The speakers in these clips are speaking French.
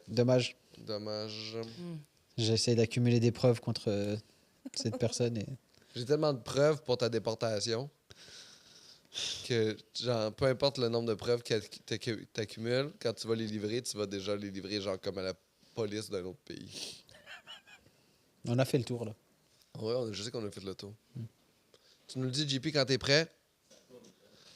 Dommage. Dommage. J'essaie d'accumuler des preuves contre cette personne. Et... J'ai tellement de preuves pour ta déportation que, genre, peu importe le nombre de preuves que t'accumules, quand tu vas les livrer, tu vas déjà les livrer genre comme à la police d'un autre pays. On a fait le tour, là. Ouais, je sais qu'on a fait le tour. Tu nous le dis, JP, quand t'es prêt?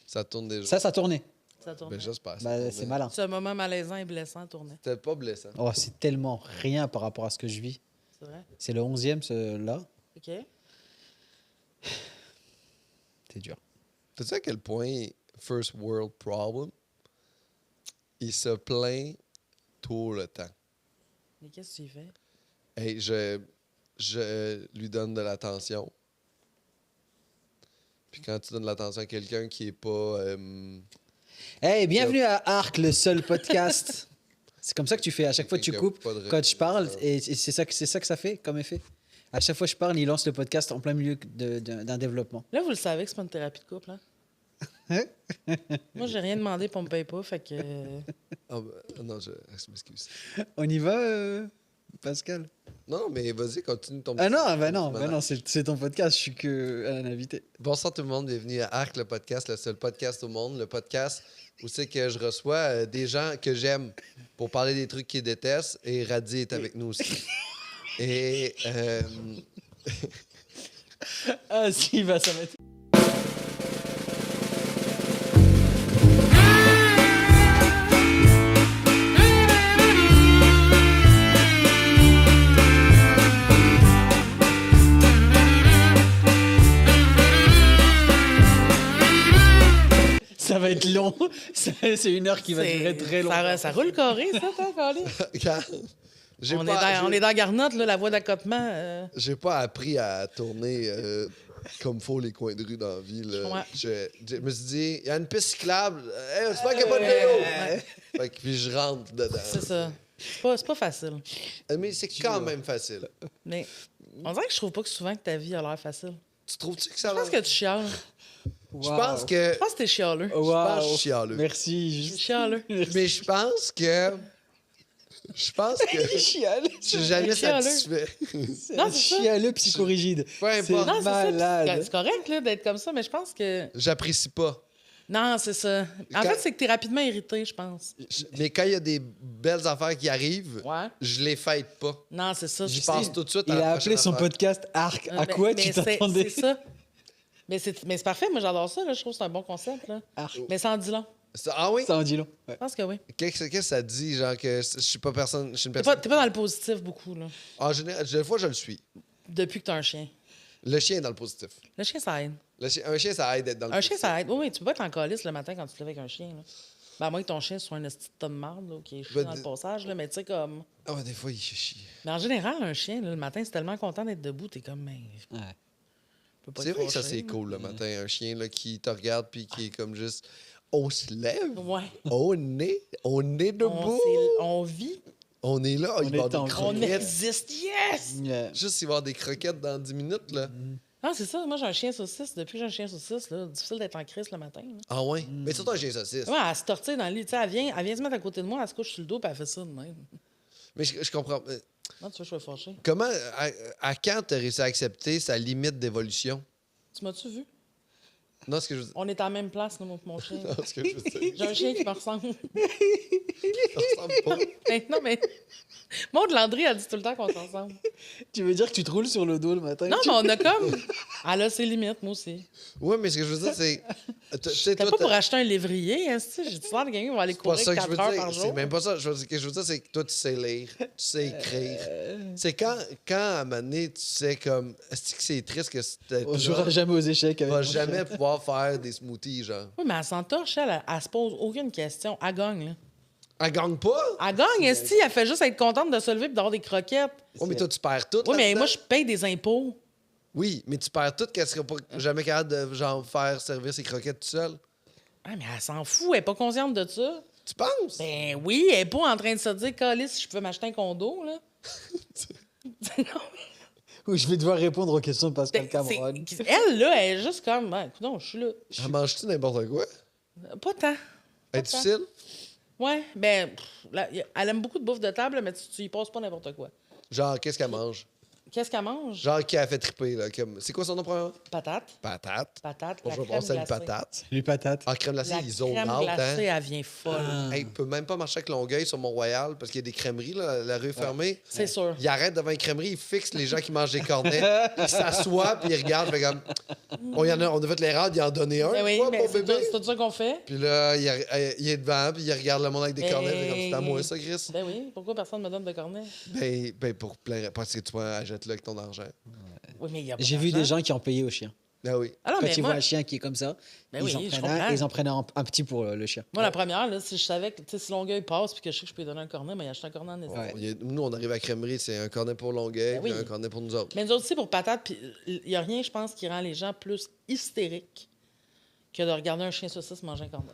Ça tourne déjà. Ça tournait. Ça tourne. Ben, j'espère. C'est malin. Ce moment malaisant et blessant tournait. C'était pas blessant. Oh, c'est tellement rien par rapport à ce que je vis. C'est vrai? C'est le 11e, là. OK. C'est dur. Tu sais à quel point First World Problem, il se plaint tout le temps. Mais qu'est-ce que tu fais? Hey, je lui donne de l'attention. Puis quand tu donnes de l'attention à quelqu'un qui est pas... Hey, bienvenue à Arc, le seul podcast. C'est comme ça que tu fais. À chaque fois, tu coupes quand je parle. Et c'est ça que ça fait comme effet. À chaque fois que je parle, il lance le podcast en plein milieu d'un développement. Là, vous le savez que c'est pas une thérapie de couple, hein? Moi, j'ai rien demandé pour me payer pas, fait que... Ah, ben, non, je m'excuse. On y va, Pascal? Non, mais vas-y, continue ton Ah non, petit non, c'est ton podcast. Je suis que un invité. Bonsoir tout le monde, bienvenue à Arc, le podcast, le seul podcast au monde. Le podcast où c'est que je reçois des gens que j'aime pour parler des trucs qu'ils détestent. Et Radhi est avec nous aussi. Et... Ah, si, il va s'en mettre. Ça va être long. C'est une heure qui va durer très longtemps. Ça roule carré, ça, toi, Colin? On est dans Garnotte, là, la voie d'accotement. J'ai pas appris à tourner comme faut les coins de rue dans la vie. Là. Ouais. Je me suis dit, il y a une piste cyclable. Hey, j'espère qu'il n'y a pas de vélo. Fait que, puis je rentre dedans. C'est ça. C'est pas facile. Mais c'est quand même facile. Mais on dirait que je trouve pas que souvent que ta vie a l'air facile. Tu trouves-tu que ça Je pense que tu chiales. Je pense que... Je pense que t'es chialeux. Je pense que je suis chialeux. Merci. T'es chialeux. Mais je pense que... Chialeux. Je suis jamais Chialeux. satisfait. Non, c'est ça. Chialeux psychorigide. Peu importe. Non, c'est malade. ça. C'est correct là, d'être comme ça, mais je pense que... J'apprécie pas. Non, c'est ça. En fait, c'est que t'es rapidement irrité, je pense. Mais quand il y a des belles affaires qui arrivent, Ouais. je les fête pas. Non, c'est ça. J'y c'est- passe tout de suite à Il la a prochaine appelé son affaire. podcast Arc. À Ben, quoi mais tu c'est- t'attendais? C'est ça. Mais c'est parfait. Moi, j'adore ça. Là. Je trouve que c'est un bon concept. Là. Arc. Mais ça en dit long. Ah oui? Ça en dit long. Ouais. Je pense que oui. Qu'est-ce que ça dit, genre que je suis pas personne, je suis une T'es personne... pas dans le positif beaucoup. Là. En général, des fois, je le suis. Depuis que t'as un chien. Le chien est dans le positif. Le chien, ça aide. Un chien, ça aide d'être dans le Un chien, positif. ça aide. Oui, oui, tu peux pas être en calice le matin quand tu te lèves avec un chien. Là. Ben, à moins que ton chien soit un esti de tas de marde là, qui est chié Ben, dans le passage. Là, mais tu sais, comme. Ah ouais, des fois, il fait chier. Mais en général, un chien, là, le matin, c'est tellement content d'être debout, t'es comme. Mais... Ouais. peut pas C'est être vrai que ça, fâché, c'est là. cool le matin. Un chien là, qui te regarde puis qui est comme juste... On se lève. Ouais. On est debout. On vit. On est là. Il va y avoir des en vie. On croquettes. existe. Yes! Yeah. Juste, il va y avoir des croquettes dans 10 minutes, là. Non, c'est ça. Moi, j'ai un chien saucisse. Depuis que j'ai un chien saucisse, là, difficile d'être en crise le matin. Là. Ah ouais? Mais surtout un chien saucisse. Ouais, elle se tortille dans le lit. Tu sais, elle vient se mettre à côté de moi, elle se couche sur le dos, puis elle fait ça de même. Mais je comprends. Non, tu veux que je sois fâché. Comment, à quand t'as réussi à accepter sa limite d'évolution? Tu m'as-tu vu? Non, ce que je veux dire. On est à la même place, nous, mon chien. Non, ce que je veux dire. J'ai un chien qui me ressemble. Ça ressemble pas. Hey, non, mais. Maud Landry, elle dit tout le temps qu'on s'ensemble. Tu veux dire que tu te roules sur le dos le matin? Non, mais on a comme. Elle a ses limites, moi aussi. Ouais, mais ce que je veux dire, c'est. Tu sais, T'as toi, pas pour acheter un lévrier, hein, j'ai du l'air de quelqu'un qui va aller c'est pas courir ça que je 4 veux heures par dire. jour. C'est même pas ça. Ce que je veux dire, c'est que toi, tu sais lire, tu sais écrire. C'est quand à un moment donné, tu sais comme. Est-ce que c'est triste que c'était. On jouera jamais aux échecs Tu avec vas mon jamais chien. pouvoir faire des smoothies, genre. Oui, mais elle s'entorche, elle se pose aucune question. Elle gagne, là. Elle gagne pas? Elle gagne, esti, elle fait juste être contente de se lever et d'avoir des croquettes. Oh, mais toi, tu perds tout. Oui, mais là-dedans. moi, je paye des impôts. Oui, mais tu perds tout qu'elle serait pas jamais capable de genre, faire servir ses croquettes tout seul. Ah, mais elle s'en fout, elle est pas consciente de ça. Tu penses? Ben oui, elle est pas en train de se dire, Calice, si je peux m'acheter un condo, là. Non, Ou je vais devoir répondre aux questions de Pascal mais Cameron. elle, là, elle est juste comme, ben, non, je suis là. Elle mange-tu n'importe quoi? Pas tant. Elle est difficile? Ouais, ben, elle aime beaucoup de bouffe de table, mais tu y passes pas n'importe quoi. Genre, qu'est-ce qu'elle mange? Qu'est-ce qu'elle mange? Genre, qui a fait triper, là. C'est quoi son nom, premièrement? Patate. Patate. Patate, Bon, la je vais crème passer une glacée. patate. Les patates. En crème glacée, La ils ont crème out, glacée, hein. elle vient folle. Hey, il peut même pas marcher avec Longueuil sur Mont-Royal parce qu'il y a des crèmeries, là, la rue est fermée. C'est sûr. Il arrête devant une crèmerie, il fixe les gens qui mangent des cornets. Il s'assoit, puis il regarde, fait comme... on a fait l'erreur d'y en donner un. Ben oui, quoi, mais mon c'est bébé? tout ça qu'on fait. Puis là, il est devant, puis il regarde le monde avec des cornets. Fait comme, c'est à moi, ça, Chris? Ben oui, pourquoi personne me donne de cornet? Ben pour plein... Parce que tu vas achèter là avec ton argent. Oui, mais il y a pas J'ai vu des d'argent. gens qui ont payé au chien. Ah oui. Ah non, Quand mais ils moi, voient un chien qui est comme ça, Ben oui, je ils comprends. en prenaient un petit pour le chien. moi, la première, là, si je savais que si Longueuil passe puis que je sais que je peux lui donner un cornet, mais il achète un cornet en Ouais. Nous, on arrive à la crèmerie, c'est un cornet pour Longueuil, Ben oui. puis un cornet pour nous autres. Mais nous autres aussi, pour patate, puis il n'y a rien, je pense, qui rend les gens plus hystériques que de regarder un chien saucisse manger un cornet.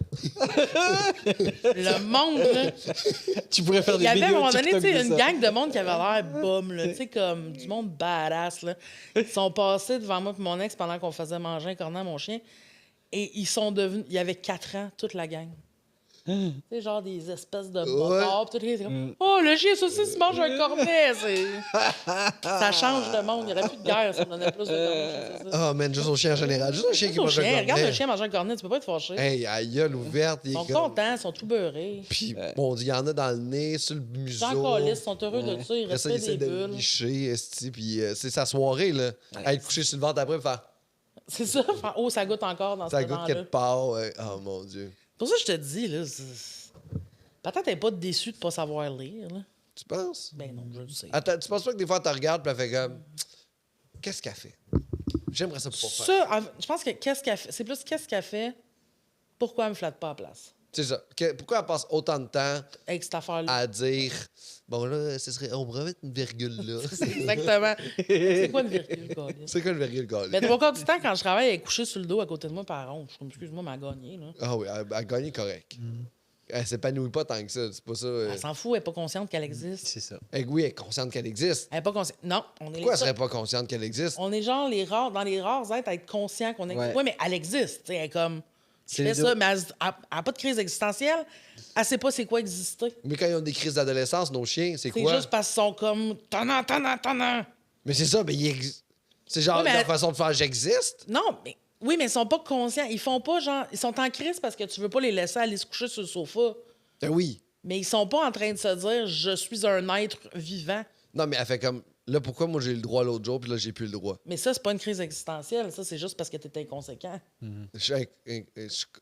Le monde, là, Tu pourrais faire il des y avait à un vidéos moment donné, TikTok tu sais, de une ça. gang de monde qui avait l'air bum, là, tu sais, comme du monde badass, là. Ils sont passés devant moi et mon ex pendant qu'on faisait manger un cornet à mon chien. Et ils sont devenus... Il y avait 4 ans, toute la gang. Tu sais, genre des espèces de motards. Puis tout le monde était comme, oh, le chien saucisse mange un cornet. Ça change de monde. Il n'y aurait plus de guerre si on donnait plus de cornets. Ah, man, juste au chien en général. Juste un chien qui mange un cornet. Regarde le chien manger un cornet, tu peux pas être fâché. Hey, à gueule ouverte. Ils sont contents, ils sont tout beurrés. Puis, bon, il y en a dans le nez, sur le museau. Ils sont encore lisses, ils sont heureux de ça, ils Après ça, il respectent essaie des de bulles. licher, esti, puis c'est sa soirée, là. À être couché sur le ventre après, faire C'est ça. Oh, ça goûte encore dans ça ce goûte temps-là. quelque part. Oh mon Dieu. Pour ça, je te dis, là, peut-être t'es pas déçu de pas savoir lire, là. Tu penses? Ben non, je le sais. Attends, tu penses pas que des fois, tu regardes, puis elle fait comme. Qu'est-ce qu'elle fait? J'aimerais ça pour faire. Ça, je pense que qu'est-ce qu'elle fait, c'est plus qu'est-ce qu'elle fait, pourquoi elle me flatte pas à place. C'est ça. Pourquoi elle passe autant de temps Avec cette affaire-là. à dire bon, là, on pourrait mettre une virgule là? Exactement. C'est quoi une virgule, Colin? C'est quoi une virgule, gars? Mais trois quarts du temps, quand je travaille, elle est couchée sur le dos à côté de moi par ronde. Je suis comme, excuse-moi, mais elle a gagné, là. Ah oui, elle a gagné correct. Elle s'épanouit pas tant que ça. C'est pas ça. Elle s'en fout, elle est pas consciente qu'elle existe. C'est ça. Oui, elle est consciente qu'elle existe. Elle est pas consciente. Non, on est Pourquoi elle les serait pas consciente qu'elle existe? On est genre dans les rares êtres à être conscient qu'on existe. Ouais. Oui, mais elle existe. Tu sais, elle est comme. C'est Je fais les ça, deux. mais elle n'a pas de crise existentielle. Elle sait pas c'est quoi exister. Mais quand ils ont des crises d'adolescence, nos chiens, c'est C'est quoi? juste parce qu'ils sont comme. Tannant. Mais c'est ça, mais c'est genre Ouais, mais leur elle- façon de faire j'existe. Non, mais. Oui, mais ils sont pas conscients. Ils font pas genre. Ils sont en crise parce que tu veux pas les laisser aller se coucher sur le sofa. Ben oui. Mais ils sont pas en train de se dire je suis un être vivant. Non, mais elle fait comme là, pourquoi moi j'ai eu le droit l'autre jour, puis là, j'ai plus le droit? Mais ça, c'est pas une crise existentielle. Ça, c'est juste parce que tu es inconséquent.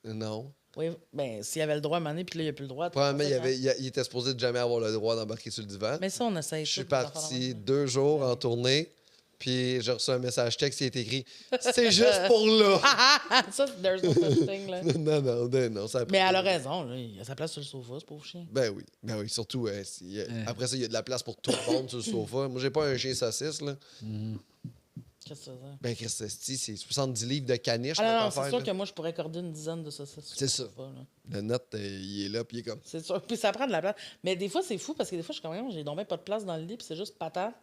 Non. Oui, ben s'il y avait le droit à un moment donné, puis là, il n'y a plus le droit. t'es Probablement, conséquent. il était supposé de jamais avoir le droit d'embarquer sur le divan. Mais ça, on essaye. Je suis tout, des affaires parti de même. 2 jours en tournée, puis j'ai reçu un message texte qui est écrit c'est juste pour là. Ça, there's no such thing, là. non, ça a Mais elle a raison, là. Il a sa place sur le sofa, ce pauvre chien. Ben oui, surtout, après ça, il y a de la place pour tout le monde sur le sofa. Moi, j'ai pas un chien saucisse, là. Qu'est-ce que ça veut dire? Ben, Christy, c'est 70 livres de caniche, Ah non, notre non, c'est affaire, sûr là. que moi, je pourrais accorder une dizaine de saucisses. sur C'est le ça. sofa, là. Le note, il est là, puis il est comme... C'est sûr. Puis ça prend de la place. Mais des fois, c'est fou parce que des fois, je suis comme, j'ai donc bien pas de place dans le lit, puis c'est juste patate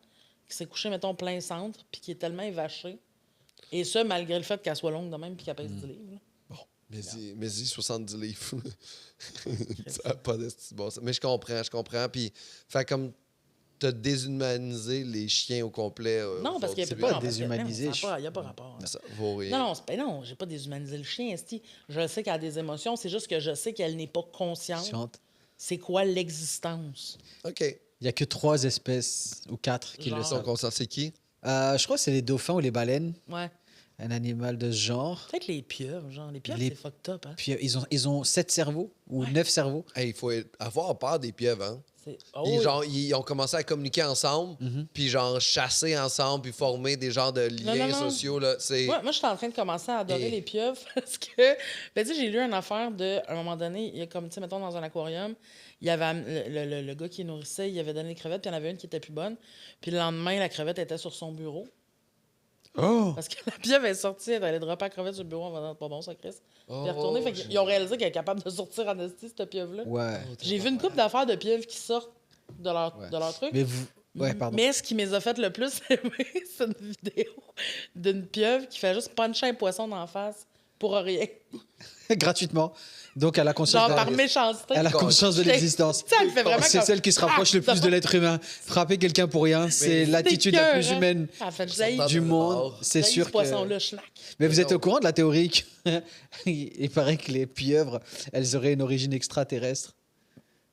qui s'est couché, mettons, plein centre, puis qui est tellement évachée. Et ça, malgré le fait qu'elle soit longue de même, puis qu'elle pèse 10 livres. là. Bon, mais 70 livres. Ça n'a pas de bon sens. Mais je comprends. Puis, fait comme t'as déshumanisé les chiens au complet. Non, parce qu'il n'y a c'est plus pas non, parce que- déshumanisé, non, il n'y a pas rapport. là. Ça vaut rien. Non, non, j'ai pas déshumanisé le chien, esti. Je sais qu'elle a des émotions, c'est juste que je sais qu'elle n'est pas consciente. Consciente. C'est quoi l'existence? OK. Il n'y a que 3 espèces ou 4 qui Genre. le Ils sont savent. conscients. C'est qui? Je crois que c'est les dauphins ou les baleines, Ouais. un animal de ce genre. Peut-être les pieuvres, genre. Les pieuvres, Les- c'est fucked up, hein? Puis ils ont 7 cerveaux ou 9 cerveaux. Hey, il faut avoir peur des pieuvres, hein? Oh, Ils, oui. genre, ils ont commencé à communiquer ensemble, puis genre chasser ensemble, puis former des genres de liens non. sociaux. Là. C'est... Moi, je suis en train de commencer à adorer Et- les pieuvres parce que, ben, tu sais, j'ai lu une affaire à un moment donné, il y a comme, tu sais, mettons, dans un aquarium, il y avait le gars qui nourrissait, il avait donné des crevettes, puis il y en avait une qui était plus bonne. Puis le lendemain, la crevette était sur son bureau. Oh! Parce que la pieuvre est sortie, elle allait dropper la crevette sur le bureau en disant, pas bon, ça, Chris. Puis elle est retournée, fait qu'ils ont réalisé qu'elle est capable de sortir en esti, cette pieuvre-là. Ouais. J'ai vu une couple d'affaires de pieuvres qui sortent de leur, Ouais. de leur truc. Mais vous. Ouais, pardon. Mais ce qui me a fait le plus aimer, c'est une vidéo d'une pieuvre qui fait juste puncher un poisson d'en face pour rien. gratuitement. Donc, elle a conscience, Genre par méchanceté. elle a conscience de l'existence. Ça me fait vraiment C'est comme- celle qui se rapproche le plus de l'être humain. Frapper quelqu'un pour rien, c'est l'attitude la plus humaine En fait, j'haïs du monde. C'est sûr ce que... poisson-là, schnack. Mais vous êtes au courant de la théorie il paraît que les pieuvres, elles auraient une origine extraterrestre.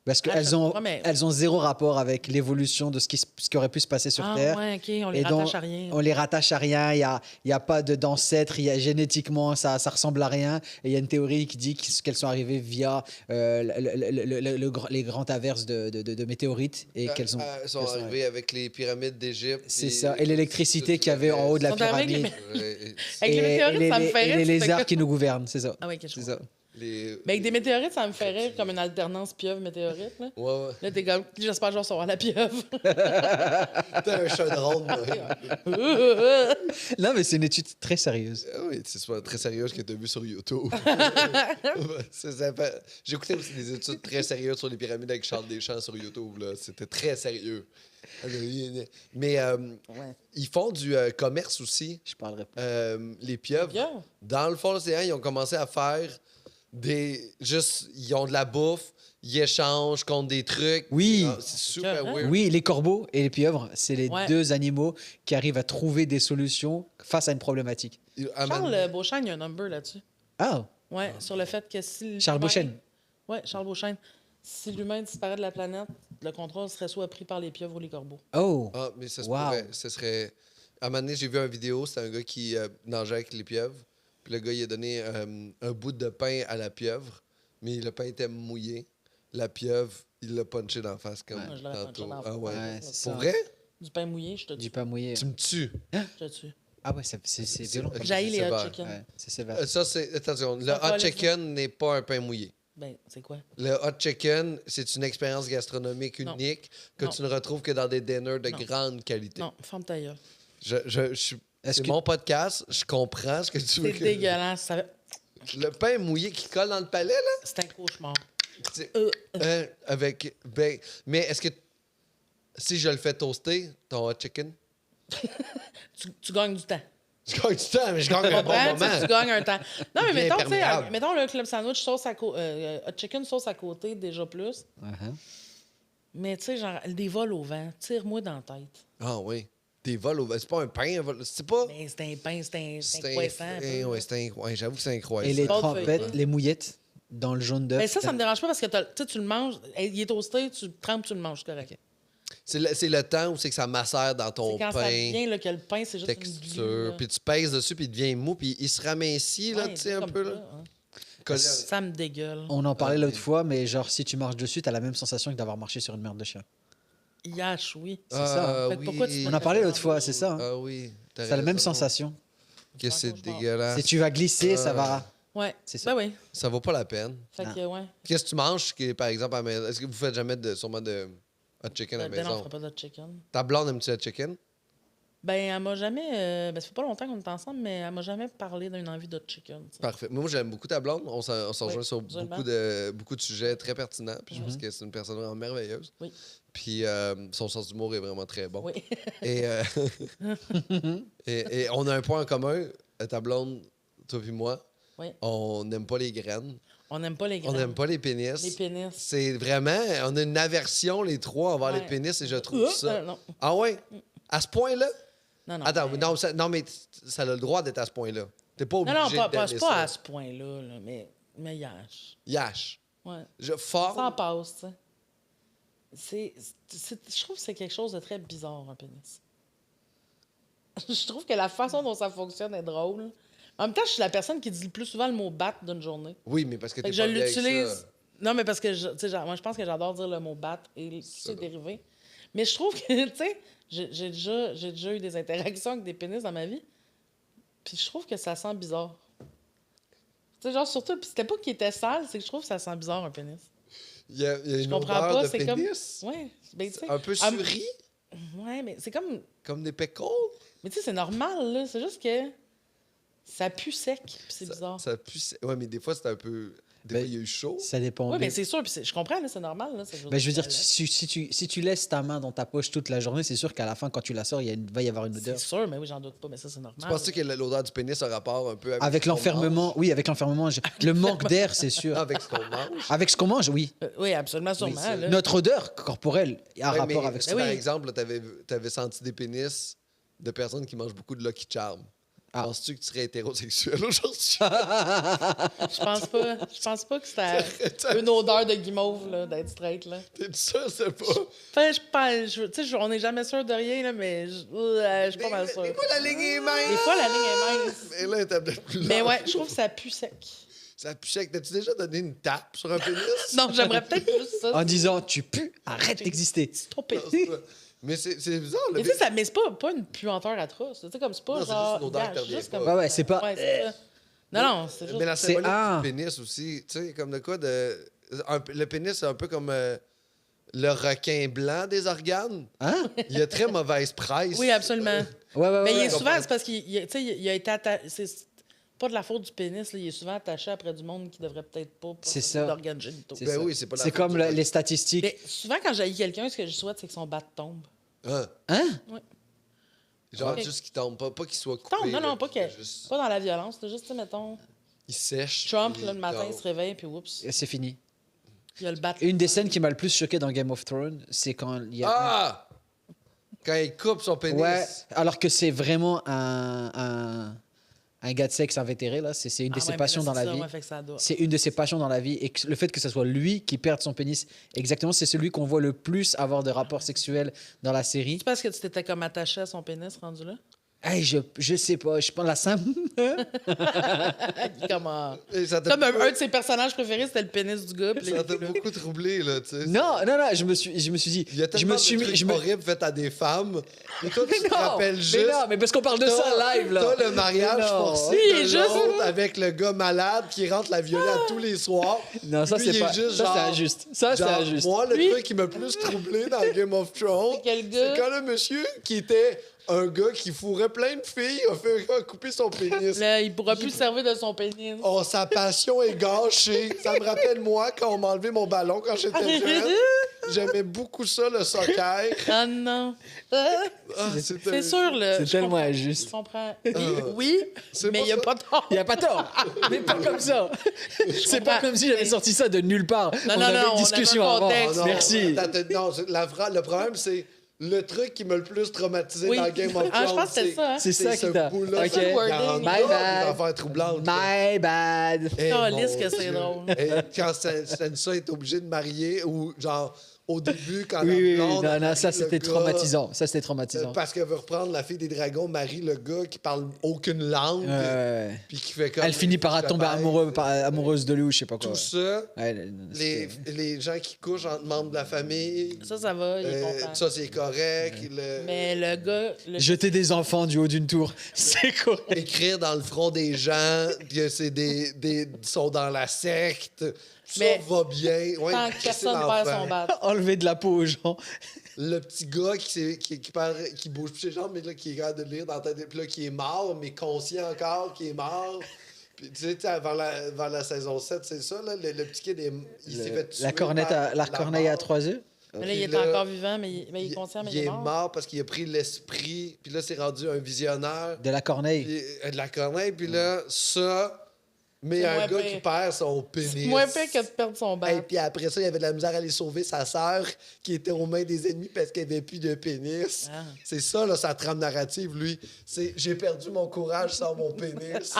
Parce Ah, qu'elles ont, ouais, mais- elles ont zéro rapport avec l'évolution de ce qui aurait pu se passer sur Ah Terre. ouais, OK, on les Et donc, rattache à rien. on les rattache à rien, il y a pas d'ancêtres, génétiquement, ça ressemble à rien. Et il y a une théorie qui dit qu'elles sont arrivées via les grands averses de météorites. Et qu'elles ont... Elles sont elles sont arrivées avec les pyramides d'Égypte. C'est ça. Et l'électricité qu'il y avait en haut de la Ils sont arrivés pyramide. avec les météorites, ça me fait et rire. les c'est lézards que- qui nous gouvernent, c'est ça. Ah oui, quelque C'est chose. ça. Mais avec des météorites, ça me fait rire comme une alternance pieuvre-météorite. Là. Ouais. Là, t'es comme, j'espère que je vais recevoir la pieuvre. T'as un chaudron. Non, mais c'est une étude très sérieuse. Oui, c'est pas très sérieux ce que tu as vu sur YouTube. J'ai écouté aussi des études très sérieuses sur les pyramides avec Charles Deschamps sur YouTube. Là. C'était très sérieux. Mais Ouais. ils font du commerce aussi. Je parlerai pas. Les pieuvres. Pieuvre? Dans le fond de l'océan, ils ont commencé à faire ils ont de la bouffe, ils échangent contre des trucs. Oui. Ah, c'est super Écœurant. weird. Oui, les corbeaux et les pieuvres, c'est les Ouais. deux animaux qui arrivent à trouver des solutions face à une problématique. Charles Beauchesne, il y a un number là-dessus. Ah, Ouais, sur le fait que si. Charles l'humain- Beauchesne. Ouais, Charles Beauchesne. Si l'humain disparaît de la planète, le contrôle serait soit pris par les pieuvres ou les corbeaux. Oh, Ah, mais ça se Wow. pourrait. Ce serait... À un moment donné, j'ai vu une vidéo, c'était un gars qui nageait avec les pieuvres. Puis le gars, il a donné un bout de pain à la pieuvre, mais le pain était mouillé. La pieuvre, il l'a punché d'en face comme Ouais, je l'aurais punché tantôt. d'en Ah ouais. Ouais, c'est ça. Pour vrai? Du pain mouillé, je te du tue. pas mouillé. Tu me tues. Je te tue. Ah ouais, c'est violent. Ok. J'haïs les c'est hot sévère. chicken. Ouais, c'est sévère. Ça, c'est... Attention, le pas hot le chicken n'est pas un pain mouillé. Ben, c'est quoi? Le hot chicken, c'est une expérience gastronomique Non. unique que Non. tu ne retrouves que dans des dinners de Non. grande qualité. Non, ferme ta gueule. Je suis... Est-ce C'est que- mon podcast, je comprends ce que tu veux C'est que... dégueulasse. Le pain mouillé qui colle dans le palais, là? C'est un cauchemar. C'est- avec... Ben, mais est-ce que... Si je le fais toaster, ton hot chicken, Tu gagnes du temps. je gagne du temps, mais je gagne un bon Comprends? moment. Tu gagnes un temps. Non, mais Bien mettons, tu sais, perméable. mettons le club sandwich sauce à hot chicken sauce à côté, déjà plus. Uh-huh. Mais tu sais, genre, des vols au vent, tire-moi dans la tête. Ah oui. Des vols au... C'est pas un pain, un vol... C'est pas... Mais c'est un pain, c'est C'est un croissant. un peu, ouais, là. c'est un... Ouais, j'avoue que c'est un croissant. Et les Pâte trempettes, feuilletée. les mouillettes dans le jaune d'œuf. Mais ça me dérange pas parce que tu le manges, il est toasté, tu le trempes, tu le manges, c'est correct. C'est le temps où c'est que ça macère dans ton C'est quand ça pain, vient là, que le pain, c'est juste une texture, glu, là. puis tu pèses dessus, puis il devient mou, puis il se ramincit, là, Ouais, tu sais, un comme peu, ça, là. hein. Collé. Ça me dégueule. On en parlait Ah, l'autre oui. fois, mais genre, si tu marches dessus, t'as la même sensation que d'avoir marché sur une merde de chien. Yash, oui. C'est ça. Fait que pourquoi tu On en parlait l'autre fois, c'est ça. Hein? Ah oui. C'est la même sensation. Que c'est C'est un cauchemar. dégueulasse. Si tu vas glisser, ça va. Ouais. C'est ça. Ben oui. Ça vaut pas la peine. Fait Non. que, ouais. Qu'est-ce que tu manges, par exemple, à la maison? Est-ce que vous faites jamais sûrement de hot chicken à la Ben non, on maison? ferait pas de hot chicken. Ta blonde aime-tu le chicken? Ben, elle m'a jamais. Ben, ça fait pas longtemps qu'on est ensemble, mais elle m'a jamais parlé d'une envie de hot chicken. tu sais. Parfait. Moi, j'aime beaucoup ta blonde. On s'en rejoint sur absolument. beaucoup de sujets très pertinents. Puis je pense que c'est une personne vraiment merveilleuse. Oui. Puis son sens d'humour est vraiment très bon. Oui. Et, et on a un point en commun, ta blonde, toi puis moi. Oui. On n'aime pas les graines. On n'aime pas les On graines. n'aime pas les pénis. Les pénis. C'est vraiment... On a une aversion, les trois, envers les Ouais. pénis et je trouve ça... Non. Ah ouais? À ce point-là? Non, non. Attends, mais- non, mais ça a le droit d'être à ce point-là. T'es pas obligé Non, non, d'aimer c'est pas ça. à ce point-là, là, mais yash. Yash. Ouais. Je Ça en forme... passe, tu sais. Je trouve que c'est quelque chose de très bizarre, un pénis. Je trouve que la façon dont ça fonctionne est drôle. En même temps, je suis la personne qui dit le plus souvent le mot battre d'une journée. Oui, mais parce que Fait t'es que je pas bien avec l'utilise. ça. Non, mais parce que tu sais, moi, je pense que j'adore dire le mot battre et tous ses dérivés. Mais je trouve que, tu sais, j'ai déjà eu des interactions avec des pénis dans ma vie. Puis je trouve que ça sent bizarre. Tu sais, genre, surtout, puis c'était pas qu'il était sale, c'est que je trouve que ça sent bizarre, un pénis. Il y a Je une comprends odeur pas, de c'est comme. pénis. Ouais, ben, tu sais. Un peu suri, Ouais, mais c'est comme. comme des pécoles. Mais tu sais, c'est normal, là. C'est juste que ça pue sec, puis c'est bizarre. Ça pue... Ouais, mais des fois, c'est un peu Des fois, il y a eu chaud. Ça dépend. Oui, mais c'est sûr, puis je comprends, là, c'est normal. Là, Ben, je veux dire, si tu laisses ta main dans ta poche toute la journée, c'est sûr qu'à la fin, quand tu la sors, va y avoir une odeur. C'est sûr, mais oui, j'en doute pas, mais ça, c'est normal. Tu penses que l'odeur du pénis a rapport un peu Avec ce qu'on l'enfermement, mange? oui, avec l'enfermement, le manque d'air, c'est sûr. Avec ce qu'on mange. Avec ce qu'on mange, oui. Oui, absolument, sûrement. c'est- là. Notre odeur corporelle a Ouais, rapport mais avec si, ça. Oui. par exemple, tu avais senti des pénis de personnes qui mangent beaucoup de Lucky Charm. Ah. Penses-tu que tu serais hétérosexuel aujourd'hui? Je pense pas que c'était une odeur de guimauve, là, d'être straight, là. T'es sûr, c'est pas? Enfin, je pense, tu sais, on n'est jamais sûr de rien, là, mais je suis pas mal sûr. Des fois, la ligne est mince. Des fois, la ligne est mince. Mais là, t'as peut-être plus Mais large. ouais, je trouve que ça pue sec. Ça pue sec. T'as-tu déjà donné une tape sur un pénis? Non, j'aimerais peut-être plus ça. En disant, tu pues, arrête d'exister. C'est trop pété. Non, c'est pas- Mais c'est bizarre. Mais tu sais, mais c'est pas une puanteur atroce. Tu sais, comme c'est pas Non, c'est genre. juste une odeur gars, qui revient juste pas. comme- Ouais, ouais, c'est pas- Ouais, c'est ça. Non, c'est juste. Mais la C'est- symbolique ah. du pénis aussi, tu sais, comme de quoi de. Le pénis, c'est un peu comme le requin blanc des organes. Hein? Il a très mauvaise presse. Oui, absolument. Ouais, ouais, Mais il ouais. est souvent, c'est parce qu'il tu sais, il a été attaché. C'est pas de la faute du pénis, là, il est souvent attaché après du monde qui devrait peut-être pas C'est posséder ça. d'organes génitaux. C'est Ben ça. oui, c'est pas la C'est faute comme du- les statistiques. Mais souvent, quand j'ai quelqu'un, ce que je souhaite, c'est que son bat tombe. Hein? Hein? Genre, Ok. juste qu'il tombe, pas qu'il soit coupé. Tombe, non, là, non, pas, qu'il que, juste- pas dans la violence. C'est juste, tu sais, mettons, Il sèche. Trump, puis là, le matin, tombe. il se réveille, puis oups, C'est fini. il y a le bat. Une des scènes qui m'a le plus choqué dans Game of Thrones, c'est quand il y a. Ah! Quand il coupe son pénis. Ouais, alors que c'est vraiment un gars de sexe invétéré, là. C'est une de Ah ses ouais, mais passions là, dans c'est la ça, vie. ouais, fait que ça doit. C'est une de ses passions dans la vie. Et le fait que ce soit lui qui perde son pénis, exactement, c'est celui qu'on voit le plus avoir de rapports sexuels dans la série. Tu penses que tu t'étais comme attaché à son pénis rendu là? Hey, je sais pas, je pense la Sam. Comme, Et ça t'a comme un de ses personnages préférés, c'était le pénis du gars. puis ça là, t'a beaucoup troublé, là, tu sais. Non, non, non, je me suis dit. Il y a je tellement me suis de mis. trucs Je me... horribles faits à des femmes. Et toi, tu te Non, rappelles mais juste... non, mais parce qu'on parle de ça live, là. T'as le mariage Mais non. forcé Lui, il est de juste- l'autre avec le gars malade qui rentre la violer à tous les soirs. Non, ça, Lui, c'est il est pas. juste Ça, c'est genre- injuste. Ça, c'est Genre, injuste. moi, le Lui- truc qui m'a le plus troublé dans Game of Thrones, C'est quel gars? c'est quand le monsieur qui était un gars qui fourrait plein de filles a couper son pénis. Là, il pourra plus se servir de son pénis. Oh, sa passion est gâchée. Ça me rappelle, moi, quand on m'a enlevé mon ballon quand j'étais jeune. J'aimais beaucoup ça, le soccer. Ah non. Ah, C'est sûr, là. C'est je tellement comprends. injuste. Je comprends. Oui, C'est mais pas il n'y a ça. pas tort. Il n'y a pas tort. Mais pas comme ça. C'est pas comprends. comme si j'avais sorti ça de nulle part. Non, on non, avait non, une on avait discussion un avant. contexte. non, Merci. Non, le problème, c'est le truc qui m'a le plus traumatisé Oui. dans Game of Thrones. Ah, je pense que c'est ça, hein. C'est ça ce qui t'a. bout-là, Ok. ça me wording. rend My grave, bad. une affaire troublante. My bad. Eh, Calisse mon que c'est Dieu. drôle. Et quand Sansa est obligée de marier, ou genre, au début, quand Oui, la oui, oui. blonde Non, non, marie ça, le c'était gars, traumatisant. Ça, c'était traumatisant. Parce qu'elle veut reprendre la fille des dragons, marie le gars qui parle aucune langue, Ouais. puis qui fait comme... Elle finit par tomber Travail. amoureuse de lui ou je sais pas quoi. Tout ça, Ouais, les gens qui couchent entre membres de la famille, Ça va, il est content. ça, c'est correct. Mais le gars. Jeter des enfants du haut d'une tour, c'est correct. Écrire dans le front des gens que c'est ils sont dans la secte, ça Mais va bien. Ouais, Tant que c'est personne l'enfer. perd son bat. Enlever de la peau aux gens. Le petit gars qui bouge plus ses jambes, mais là, qui est capable de lire dans ta tête, puis là, qui est mort, mais conscient encore qu'il est mort. Puis, tu sais, avant la saison 7, c'est ça, là, le petit kid, il s'est fait tuer. La corneille à mort. 3 œufs. Mais là, il est Puis là, encore vivant, mais il est conscient, mais il est mort. mort parce qu'il a pris l'esprit, puis là, c'est rendu un visionnaire. De la corneille. Puis, de la corneille, puis là, ça... Mais C'est un moins gars pire. qui perd son pénis. C'est moins pire que de perdre son bat. Et puis après ça, il avait de la misère à aller sauver sa sœur qui était aux mains des ennemis parce qu'elle avait plus de pénis. Ah. C'est ça, là, sa trame narrative, lui. C'est « J'ai perdu mon courage sans mon pénis. »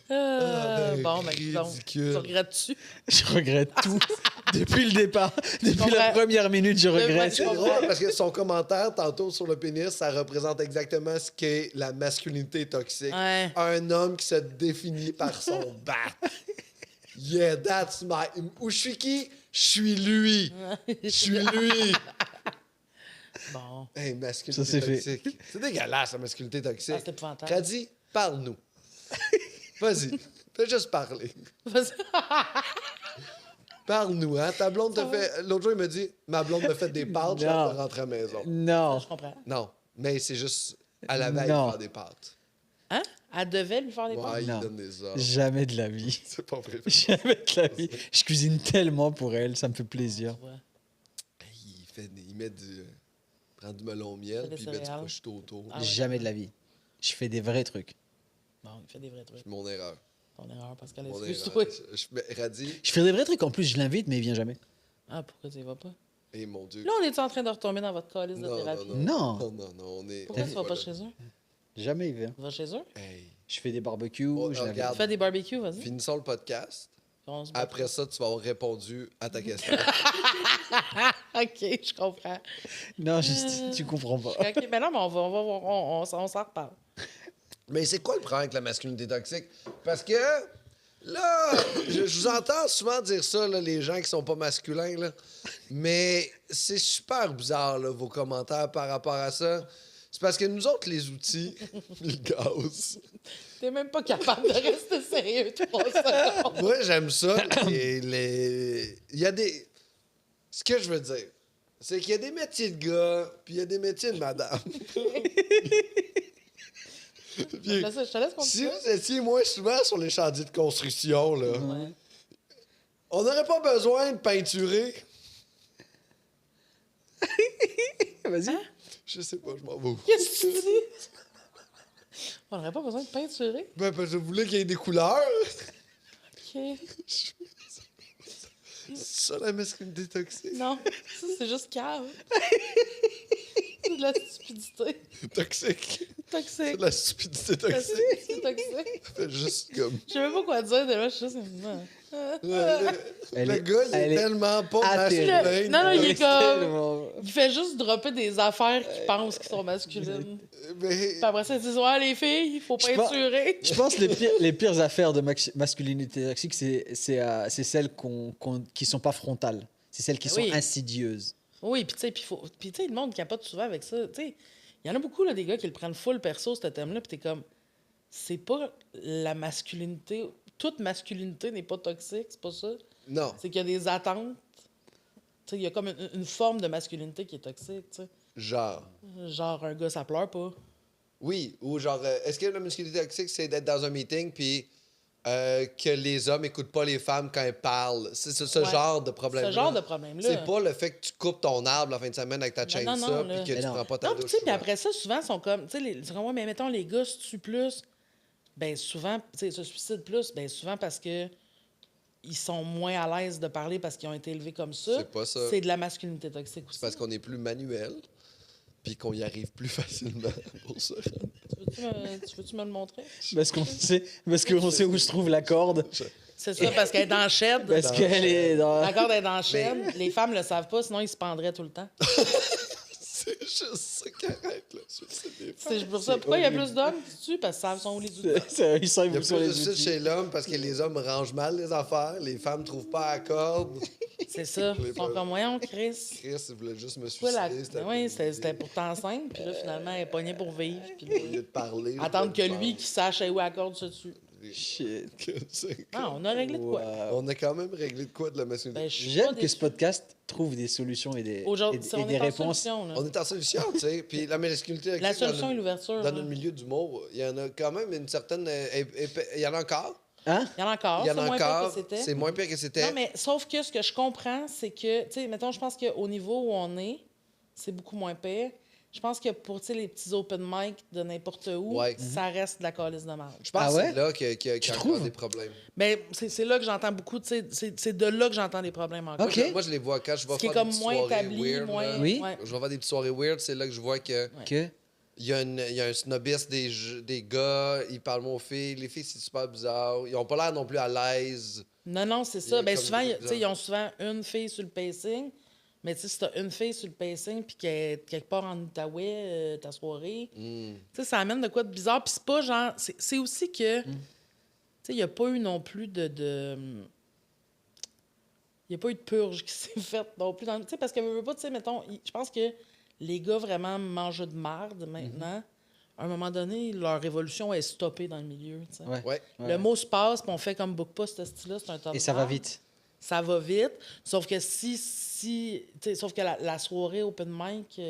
Bon, ben, ridicule. tu regrettes-tu? Je regrette tout. Depuis le départ. Depuis la comprends. première minute, je regrette. C'est drôle parce que son commentaire tantôt sur le pénis, ça représente exactement ce qu'est la masculinité toxique. Ouais. Un homme qui se définit par son bat. Yeah, that's my... Où je suis qui? Je suis lui. Je suis lui. Bon. Hey, masculinité Ça, c'est fait. toxique. C'est dégueulasse, la masculinité toxique. Ah, c'est épouvantable. Radi, parle-nous. Vas-y, fais juste parler. Parle-nous, hein? Ta blonde te fait... L'autre jour, il me dit, ma blonde me fait des pâtes, j'ai hâte de rentrer à la maison. Non. Je comprends. Non, mais c'est juste à la veille de Non. faire des pâtes. Hein? Elle devait lui faire des pâtes? Ouais, il Non. donne des ordres. Jamais de la vie. C'est pas vrai. Jamais de la vie. Je cuisine tellement pour elle, ça me fait plaisir. Ouais. Il met du... prend du melon miel, des puis il met du céréales. prosciutto autour. Ah ouais. Jamais de la vie. Je fais des vrais trucs. Bon, il fait des vrais trucs. C'est mon erreur. Ton erreur, Pascal. Mon Excuse-toi. erreur. Mais Radis, Je fais des vrais trucs. En plus, je l'invite, mais il vient jamais. Ah, pourquoi tu y vas pas? et mon Dieu. Là, on est en train de retomber dans votre calice de Non, thérapie? Non. on est... Pourquoi on tu est vas pas là. chez eux? Jamais il vient. Tu vas chez eux? Hey, Je fais des barbecues. Oh, je l'invite. regarde. Tu fais des barbecues, vas-y. finissons le podcast. On se bat. Après ça, tu vas avoir répondu à ta question. OK, je comprends. Non, juste, tu comprends pas. OK, mais non, mais on s'en reparle. Mais c'est quoi le problème avec la masculinité toxique? Parce que, là, je vous entends souvent dire ça, là, les gens qui sont pas masculins, là. Mais c'est super bizarre, là, vos commentaires par rapport à ça. C'est parce que nous autres, les outils, le gaz. T'es même pas capable de rester sérieux 3 secondes. Moi, j'aime ça. Il y a des... Ce que je veux dire, c'est qu'il y a des métiers de gars, puis il y a des métiers de madame. Puis, Là, ça, je te laisse si continuer. vous étiez moins souvent sur les chantiers de construction, là, Ouais. on n'aurait pas besoin de peinturer. Vas-y. Je sais pas, je m'en vais. Qu'est-ce que tu dis? On n'aurait pas besoin de peinturer. Ben, parce que je voulais qu'il y ait des couleurs. OK. C'est ça, la masculinité toxique. Non, ça, c'est juste cave. C'est de la stupidité. Toxique. C'est Toxique. de la stupidité toxique. C'est toxique. Fait juste comme... Je sais même pas quoi dire. Déjà, je suis juste... Non. Le gars, il est tellement pas atterrée. masculin. Non, non, il est comme... Tellement- Il fait juste dropper des affaires qu'il pense qui sont masculines. Mais... Puis après ça, il dit « Ouais, les filles, il faut Je pense- peinturer. Je pense que les pires affaires de masculinité toxique, c'est celles qui sont pas frontales. C'est celles qui sont Oui. insidieuses. » Oui, puis tu sais, puis tu sais, le monde capote souvent avec ça. Tu sais, il y en a beaucoup, là, des gars qui le prennent full perso, ce thème-là, puis t'es comme... C'est pas la masculinité... Toute masculinité n'est pas toxique, c'est pas ça. Non, C'est qu'il y a des attentes. Tu sais, il y a comme une forme de masculinité qui est toxique, tu sais. genre... Genre, un gars, ça pleure pas. Oui, ou genre, est-ce que la masculinité toxique, c'est d'être dans un meeting puis que les hommes écoutent pas les femmes quand elles parlent? C'est ce Ouais. genre de problème. Ce genre de problème-là. C'est pas le fait que tu coupes ton arbre la fin de semaine avec ta chaîne non, ça là. puis que Mais tu non. prends pas ta Non, puis douche. tu sais, puis souvent. après ça, souvent, ils sont comme... Tu sais, c'est comme, ouais, mais mettons, les gars se tuent plus. Ben souvent, tu sais, se suicident plus. Ben souvent parce que ils sont moins à l'aise de parler parce qu'ils ont été élevés comme ça. C'est pas ça. C'est de la masculinité toxique aussi. C'est parce qu'on est plus manuel puis qu'on y arrive plus facilement pour ça. Tu veux-tu me le montrer? Parce qu'on sait où se trouve la corde. C'est ça, parce qu'elle est dans le shed. Parce qu'elle est dans... La corde est dans le shed. Les femmes le savent pas, sinon ils se pendraient tout le temps. C'est juste ça qui arrête, là. C'est des femmes. C'est pour ça. Pourquoi il y a plus d'hommes qui se tuent? Parce qu'ils savent sont où les outils. Ils savent Il y a où sont plus de les suicide outils. chez l'homme parce que les hommes rangent mal les affaires, les femmes trouvent pas la corde. C'est ça. Ils sont comme, voyons, Chris. Chris, il voulait juste me Pourquoi suicider. la... Oui, c'était pour t'enceinte, puis là, finalement, elle est pognée pour vivre. Puis là, Au lieu de parler. attendre que lui, qui sache où la corde se tue. Shit. Ah, on a réglé de quoi? Wow. On a quand même réglé de quoi de la masculinité? Ben, je suis J'aime pas que déçue. ce podcast trouve des solutions et des, Aujourd'hui, et on des est en réponses. solution, là. On est en solution, tu sais. Puis la masculinité... La solution est l'ouverture. Dans hein. notre milieu d'humour, il y en a quand même une certaine... il y en a encore. Hein? Il y en a encore. Il y en C'est a moins pire que encore. c'était. C'est moins pire que c'était. Non, mais sauf que ce que je comprends, c'est que, tu sais, mettons, je pense qu'au niveau où on est, c'est beaucoup moins pire. Je pense que pour, tu sais, les petits open mic de n'importe où, Ouais. ça reste de la calice de merde. Je pense Ah que ouais? c'est là qu'il y a Tu encore trouves? des problèmes. Mais c'est là que j'entends beaucoup, tu sais, c'est de là que j'entends des problèmes encore. OK. Moi, je les vois quand je vais Ce qui est faire comme des petites moins soirées établi, weird, moins... là. Oui. ouais. Je vais faire des petites soirées weird, c'est là que je vois que Que... il y a un snobisme des gars, ils parlent moins aux filles, les filles, c'est super bizarre. Ils ont pas l'air non plus à l'aise. Non, c'est Il y ça. a Ben comme souvent, des tu sais, ils ont souvent une fille sur le pacing. Mais tu sais, si t'as une fille sur le pacing puis qu'elle est quelque part en Outaouais, ta soirée, tu sais, ça amène de quoi de bizarre. Puis c'est pas genre... C'est aussi que... Tu sais, il n'y a pas eu non plus de... Il n'y a pas eu de purge qui s'est faite non plus. Tu sais, parce que, veux pas, tu sais, mettons, je pense que les gars vraiment mangent de marde maintenant. À un moment donné, leur évolution est stoppée dans le milieu, tu sais. Ouais. Ouais. Le mot se passe, puis on fait comme book pas ce style-là, c'est un top Et ça va vite. Ça va vite. Sauf que sauf que la soirée open mic.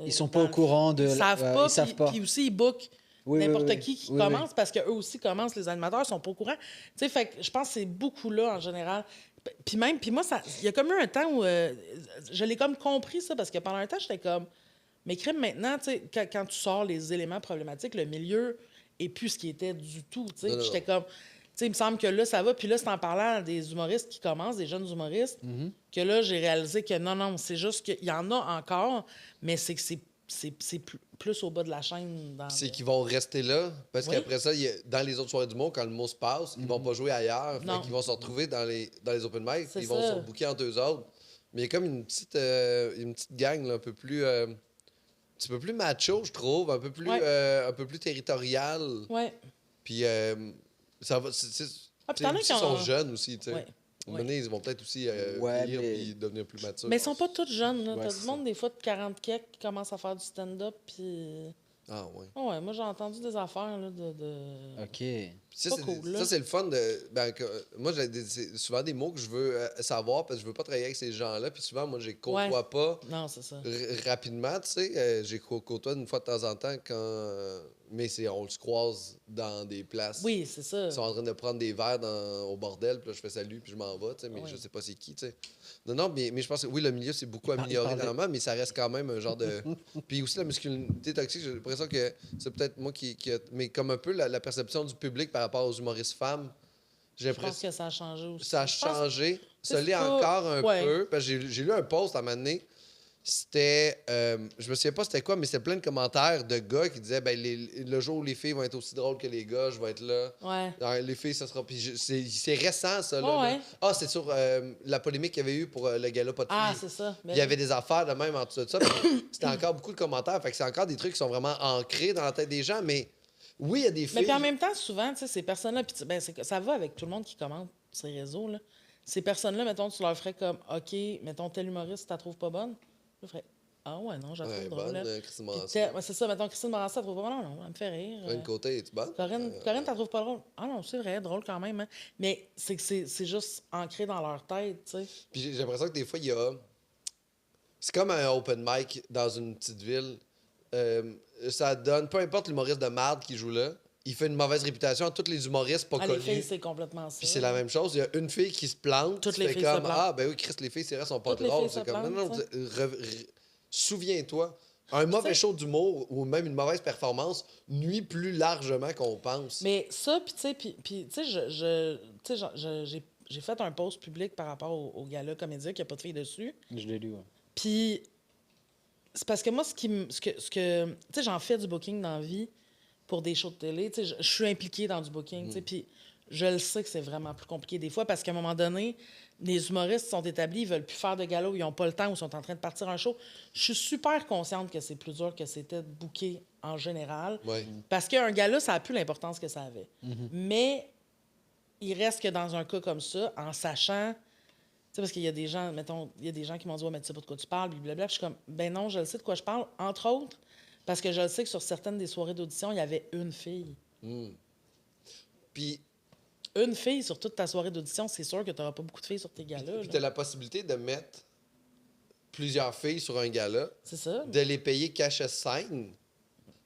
Ils sont pas au courant de... Ils savent ouais, pas. ils savent pas. Puis aussi, ils bookent n'importe qui commence, parce qu'eux aussi commencent, les animateurs sont pas au courant. Tu sais, fait que je pense que c'est beaucoup là, en général. Puis moi, il y a comme eu un temps où je l'ai comme compris, ça, parce que pendant un temps, j'étais comme, mais crime, maintenant, tu sais, quand tu sors les éléments problématiques, le milieu est plus ce qui était du tout, tu sais. J'étais comme, tu sais, il me semble que là, ça va. Puis là, c'est en parlant des humoristes qui commencent, des jeunes humoristes, que là, j'ai réalisé que non, c'est juste qu'il y en a encore, mais c'est que c'est plus au bas de la chaîne. C'est qu'ils vont rester là, parce qu'après ça, dans les autres soirées du monde, quand le mot se passe, ils vont pas jouer ailleurs. Fait qu'ils vont se retrouver dans les open mic, ils vont se booker entre eux autres. Mais il y a comme une petite gang là, un peu plus... un petit peu plus macho, je trouve, un peu plus territorial. Ouais. Puis ça va... Ils sont jeunes aussi, tu sais. Ouais. Ils vont peut-être aussi vieillir et devenir plus matures. Mais ils sont pas tous jeunes. Là. T'as du monde, des fois, de 40 quelques qui commencent à faire du stand-up. Puis... Ah, ouais. Ouais, moi, j'ai entendu des affaires là, OK. Ça, pas cool, là. Ça, c'est le fun de. Moi, c'est souvent des mots que je veux savoir parce que je veux pas travailler avec ces gens-là. Puis souvent, moi, je les côtoie pas non, c'est ça. rapidement, tu sais. J'ai côtoie une fois de temps en temps quand. Mais on se croise dans des places. Oui, c'est ça. Ils sont en train de prendre des verres au bordel, puis là, je fais salut, puis je m'en vais, tu sais, mais je sais pas c'est qui, tu sais. Non, mais je pense que oui, le milieu s'est beaucoup amélioré dernièrement, mais ça reste quand même un genre de. Puis aussi la masculinité toxique, j'ai l'impression que c'est peut-être moi qui mais comme un peu la perception du public par rapport aux humoristes femmes. Je pense que ça a changé aussi. Ça a changé. Ça l'est encore un peu. Parce que j'ai lu un post à un moment donné. C'était. Je me souviens pas c'était quoi, mais c'était plein de commentaires de gars qui disaient le jour où les filles vont être aussi drôles que les gars, je vais être là. Ouais. Les filles, ça sera. Puis c'est récent, ça. Là, ouais. Ah, c'est sur la polémique qu'il y avait eu pour le gala pas de filles. Ah, c'est ça. Il y avait des affaires de même en dessous de ça. C'était encore beaucoup de commentaires. Fait que c'est encore des trucs qui sont vraiment ancrés dans la tête des gens, mais. Oui, il y a des filles. Mais puis en même temps, souvent, tu sais, ces personnes-là, puis ça va avec tout le monde qui commente sur les réseaux, là. Ces personnes-là, mettons, tu leur ferais comme, OK, mettons, tel humoriste, tu la trouves pas bonne. Je ferais, ah ouais, non, je la trouve drôle. Bonne, Christine Morancy. C'est ça, mettons, Christine Morancy, elle trouve pas bonne. Non, elle me fait rire. Corinne Côté, es-tu bonne? Corinne, tu la trouves pas drôle. Ah non, c'est vrai, drôle quand même. Hein. Mais c'est que c'est juste ancré dans leur tête, tu sais. Puis j'ai l'impression que des fois, il y a. C'est comme un open mic dans une petite ville. Ça donne, peu importe l'humoriste de marde qui joue là, il fait une mauvaise réputation à tous les humoristes pas connus. Les filles, c'est complètement ça. Puis c'est la même chose. Il y a une fille qui se plante. Toutes les filles comme, se plantent. Ah, ben oui, Christ, les filles, c'est vrai, sont pas Toutes drôles. les filles C'est se comme, plantent, non, souviens-toi. Un mauvais show d'humour ou même une mauvaise performance nuit plus largement qu'on pense. Mais ça, puis tu sais, j'ai fait un post public par rapport au gala Comédia qui n'a pas de filles dessus. Je l'ai lu, ouais. Puis c'est parce que moi, tu sais, j'en fais du booking dans la vie pour des shows de télé. Tu sais, je suis impliquée dans du booking, tu sais, puis je le sais que c'est vraiment plus compliqué des fois parce qu'à un moment donné, les humoristes sont établis, ils veulent plus faire de gala, ils n'ont pas le temps ou sont en train de partir un show. Je suis super consciente que c'est plus dur que c'était de booker en général. Ouais. Parce qu'un gala, ça n'a plus l'importance que ça avait. Mais il reste que dans un cas comme ça, en sachant... Tu sais, parce qu'il y a des gens, mettons, il y a des gens qui m'ont dit « Ouais, mais tu sais pas de quoi tu parles, blablabla. » Puis je suis comme « Ben non, je le sais de quoi je parle. » Entre autres, parce que je le sais que sur certaines des soirées d'audition, il y avait une fille. Puis... Une fille sur toute ta soirée d'audition, c'est sûr que tu n'auras pas beaucoup de filles sur tes galas. Puis tu as la possibilité de mettre plusieurs filles sur un gala. C'est ça. De les payer cachet scène.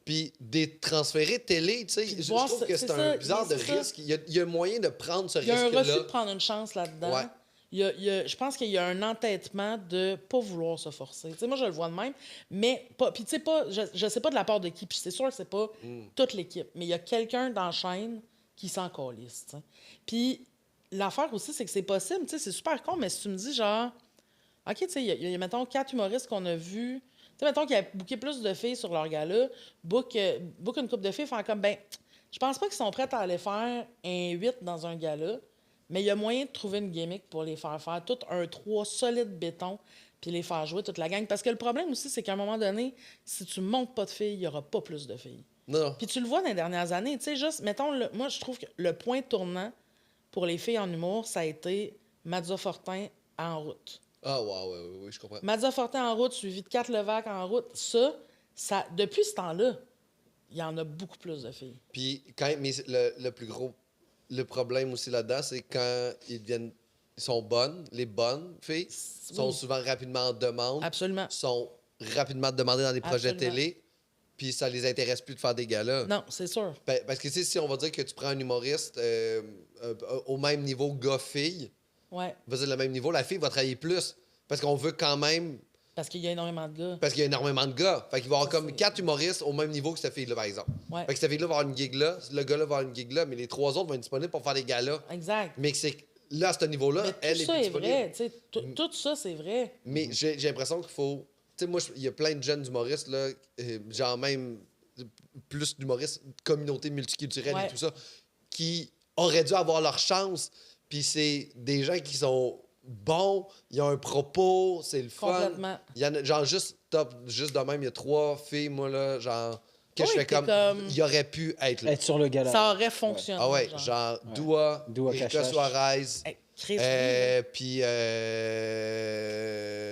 Puis des transférer télé, tu sais. Je trouve que c'est un bizarre de risque. Il y a moyen de prendre ce risque-là. Il y a un refus de prendre une chance là-dedans. Ouais. Je pense qu'il y a un entêtement de pas vouloir se forcer. T'sais, moi, je le vois de même, mais pas. Puis, tu sais, pas. Je sais pas de la part de qui, puis c'est sûr que c'est pas toute l'équipe, mais il y a quelqu'un dans la chaîne qui s'en calisse. T'sais. Puis, l'affaire aussi, c'est que c'est possible. Tu sais, c'est super con, mais si tu me dis, genre, OK, tu sais, il y a, mettons, 4 humoristes qu'on a vus. Tu sais, mettons qu'il y a booké plus de filles sur leur gala, book une couple de filles, faire comme, ben, je pense pas qu'ils sont prêts à aller faire un 8 dans un gala. Mais il y a moyen de trouver une gimmick pour les faire tout un 3 solide béton puis les faire jouer toute la gang. Parce que le problème aussi, c'est qu'à un moment donné, si tu montes pas de filles, il n'y aura pas plus de filles. Non. Puis tu le vois dans les dernières années. Tu sais, juste, mettons, moi, je trouve que le point tournant pour les filles en humour, ça a été Mazza Fortin en route. Ah, oui, je comprends. Mazza Fortin en route, suivi de Kat Levac en route. Ça depuis ce temps-là, il y en a beaucoup plus de filles. Puis, mais le plus gros... Le problème aussi là-dedans, c'est quand ils sont bonnes, les bonnes filles sont souvent rapidement en demande. Absolument. Sont rapidement demandées dans des projets télé. puis ça les intéresse plus de faire des galas. Non, c'est sûr. Parce que si on va dire que tu prends un humoriste au même niveau gars-fille, Ouais. vas-y, le même niveau, la fille va travailler plus. Parce qu'on veut quand même. Parce qu'il y a énormément de gars. Parce qu'il y a énormément de gars. Fait qu'il va y avoir comme 4 humoristes au même niveau que cette fille-là, par exemple. Ouais. Fait que cette fille-là va avoir une gig là, le gars-là va avoir une gig là, mais les 3 autres vont être disponibles pour faire des galas. Exact. Mais que c'est là, à ce niveau-là, Mais elle tout est ça plus est disponible. vrai. Tu sais, tout ça, c'est vrai. Mais j'ai l'impression qu'il faut. Tu sais, moi, il y a plein de jeunes humoristes, là, genre même plus d'humoristes, communauté multiculturelle Ouais. et tout ça, qui auraient dû avoir leur chance. Puis c'est des gens qui sont bons, il y a un propos, c'est le fun. Complètement. Il y en a, genre, juste de même, il y a 3 filles, moi, là, genre, que Oui, je fais t'es comme. comme- Il aurait pu être là. Être sur le gala. Ça aurait fonctionné. Ah ouais, genre. genre, Ouais. Doua, Doua Erika Cachache. Suarez, Hey, Chris, puis.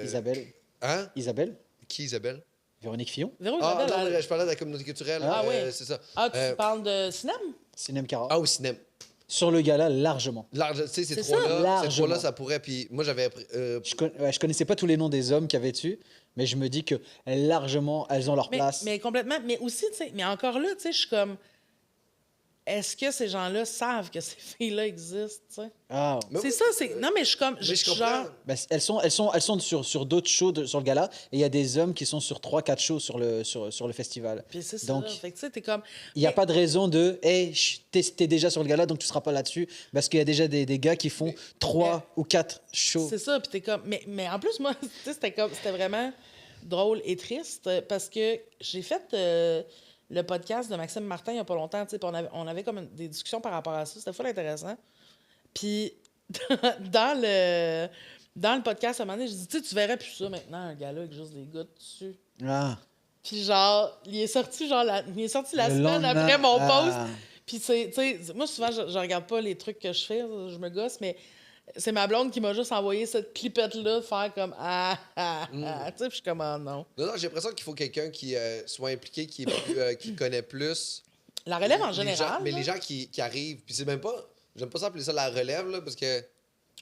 Isabelle. Hein? Isabelle. Qui, Isabelle? Véronique Fillon. Véro, Ah, Isabelle, non, elle- je parlais de la communauté culturelle. Ah oui. C'est ça. Ah, tu Euh, parles de cinéma? Sinem Cara. Ah, au cinéma. Sur le gala, largement. Large, tu sais, ces C'est trois-là, ça, ces largement. trois-là, ça pourrait. Puis moi, j'avais. Je connaissais pas tous les noms des hommes qu'il y avait dessus, mais je me dis que largement, elles ont leur place. Mais complètement. Mais aussi, tu sais, mais encore là, tu sais, je suis comme. Est-ce que ces gens-là savent que ces filles-là existent, tu sais? Ah. Mais C'est oui. ça, c'est. Non, mais je suis comme. Mais je suis comprends. genre. Ben, elles sont sur d'autres shows sur le gala, et il y a des hommes qui sont sur 3-4 shows sur le festival. Puis c'est ça. Donc, Fait que tu sais, t'es comme. il n'y a Mais- pas de raison de hey, t'es déjà sur le gala, donc tu seras pas là-dessus. Parce qu'il y a déjà des gars qui font 3 ou 4 shows. C'est ça, puis t'es comme. Mais en plus, moi, tu sais, c'était vraiment drôle et triste parce que j'ai fait le podcast de Maxime Martin il y a pas longtemps, tu sais, puis on avait comme des discussions par rapport à ça. C'était full intéressant. Puis dans le podcast, à un moment donné, je dis, tu verrais plus ça maintenant, un gars-là avec juste des gars dessus. Ah. Puis genre, il est sorti la Le semaine lendemain, après mon post. ah. Puis tu sais, moi souvent je regarde pas les trucs que je fais, je me gosse, mais c'est ma blonde qui m'a juste envoyé cette clipette-là de faire comme tu sais, puis je suis comme ah non. Non, j'ai l'impression qu'il faut quelqu'un qui soit impliqué, qui connaît plus. La relève en les général. gens- mais là. les gens qui arrivent, puis c'est même pas. J'aime pas ça appeler ça la relève, là, parce que.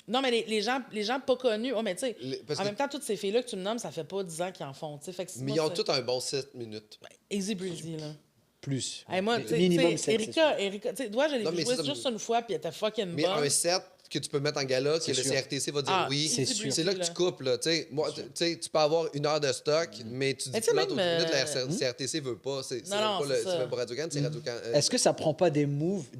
Non, mais les gens pas connus. Oh, mais tu sais, Parce en que- même temps, toutes ces filles-là que tu me nommes, ça fait pas 10 ans qu'ils en font. Tu sais, fait que Mais moi, ils ont c'est tous un bon 7 minutes. easy breezy, là. Plus. Hey, moi, tu sais, Minimum 7. Erika, tu sais, toi, je l'ai Non, mais joué c'est ça, juste une fois, puis elle était fucking Mais bonne. un 7 que tu peux mettre en gala, que C'est le sûr. CRTC va dire Ah, oui. c'est sûr. C'est là que tu coupes, là. Tu sais, moi, tu sais, tu peux avoir 1 heure de stock, mais tu dis Mais tu sais, que l'autre même, minute, la CRTC veut pas. C'est Non, même non, pas c'est ça. c'est même pas Radio-Can, c'est Radio-Can. Est-ce que ça prend pas des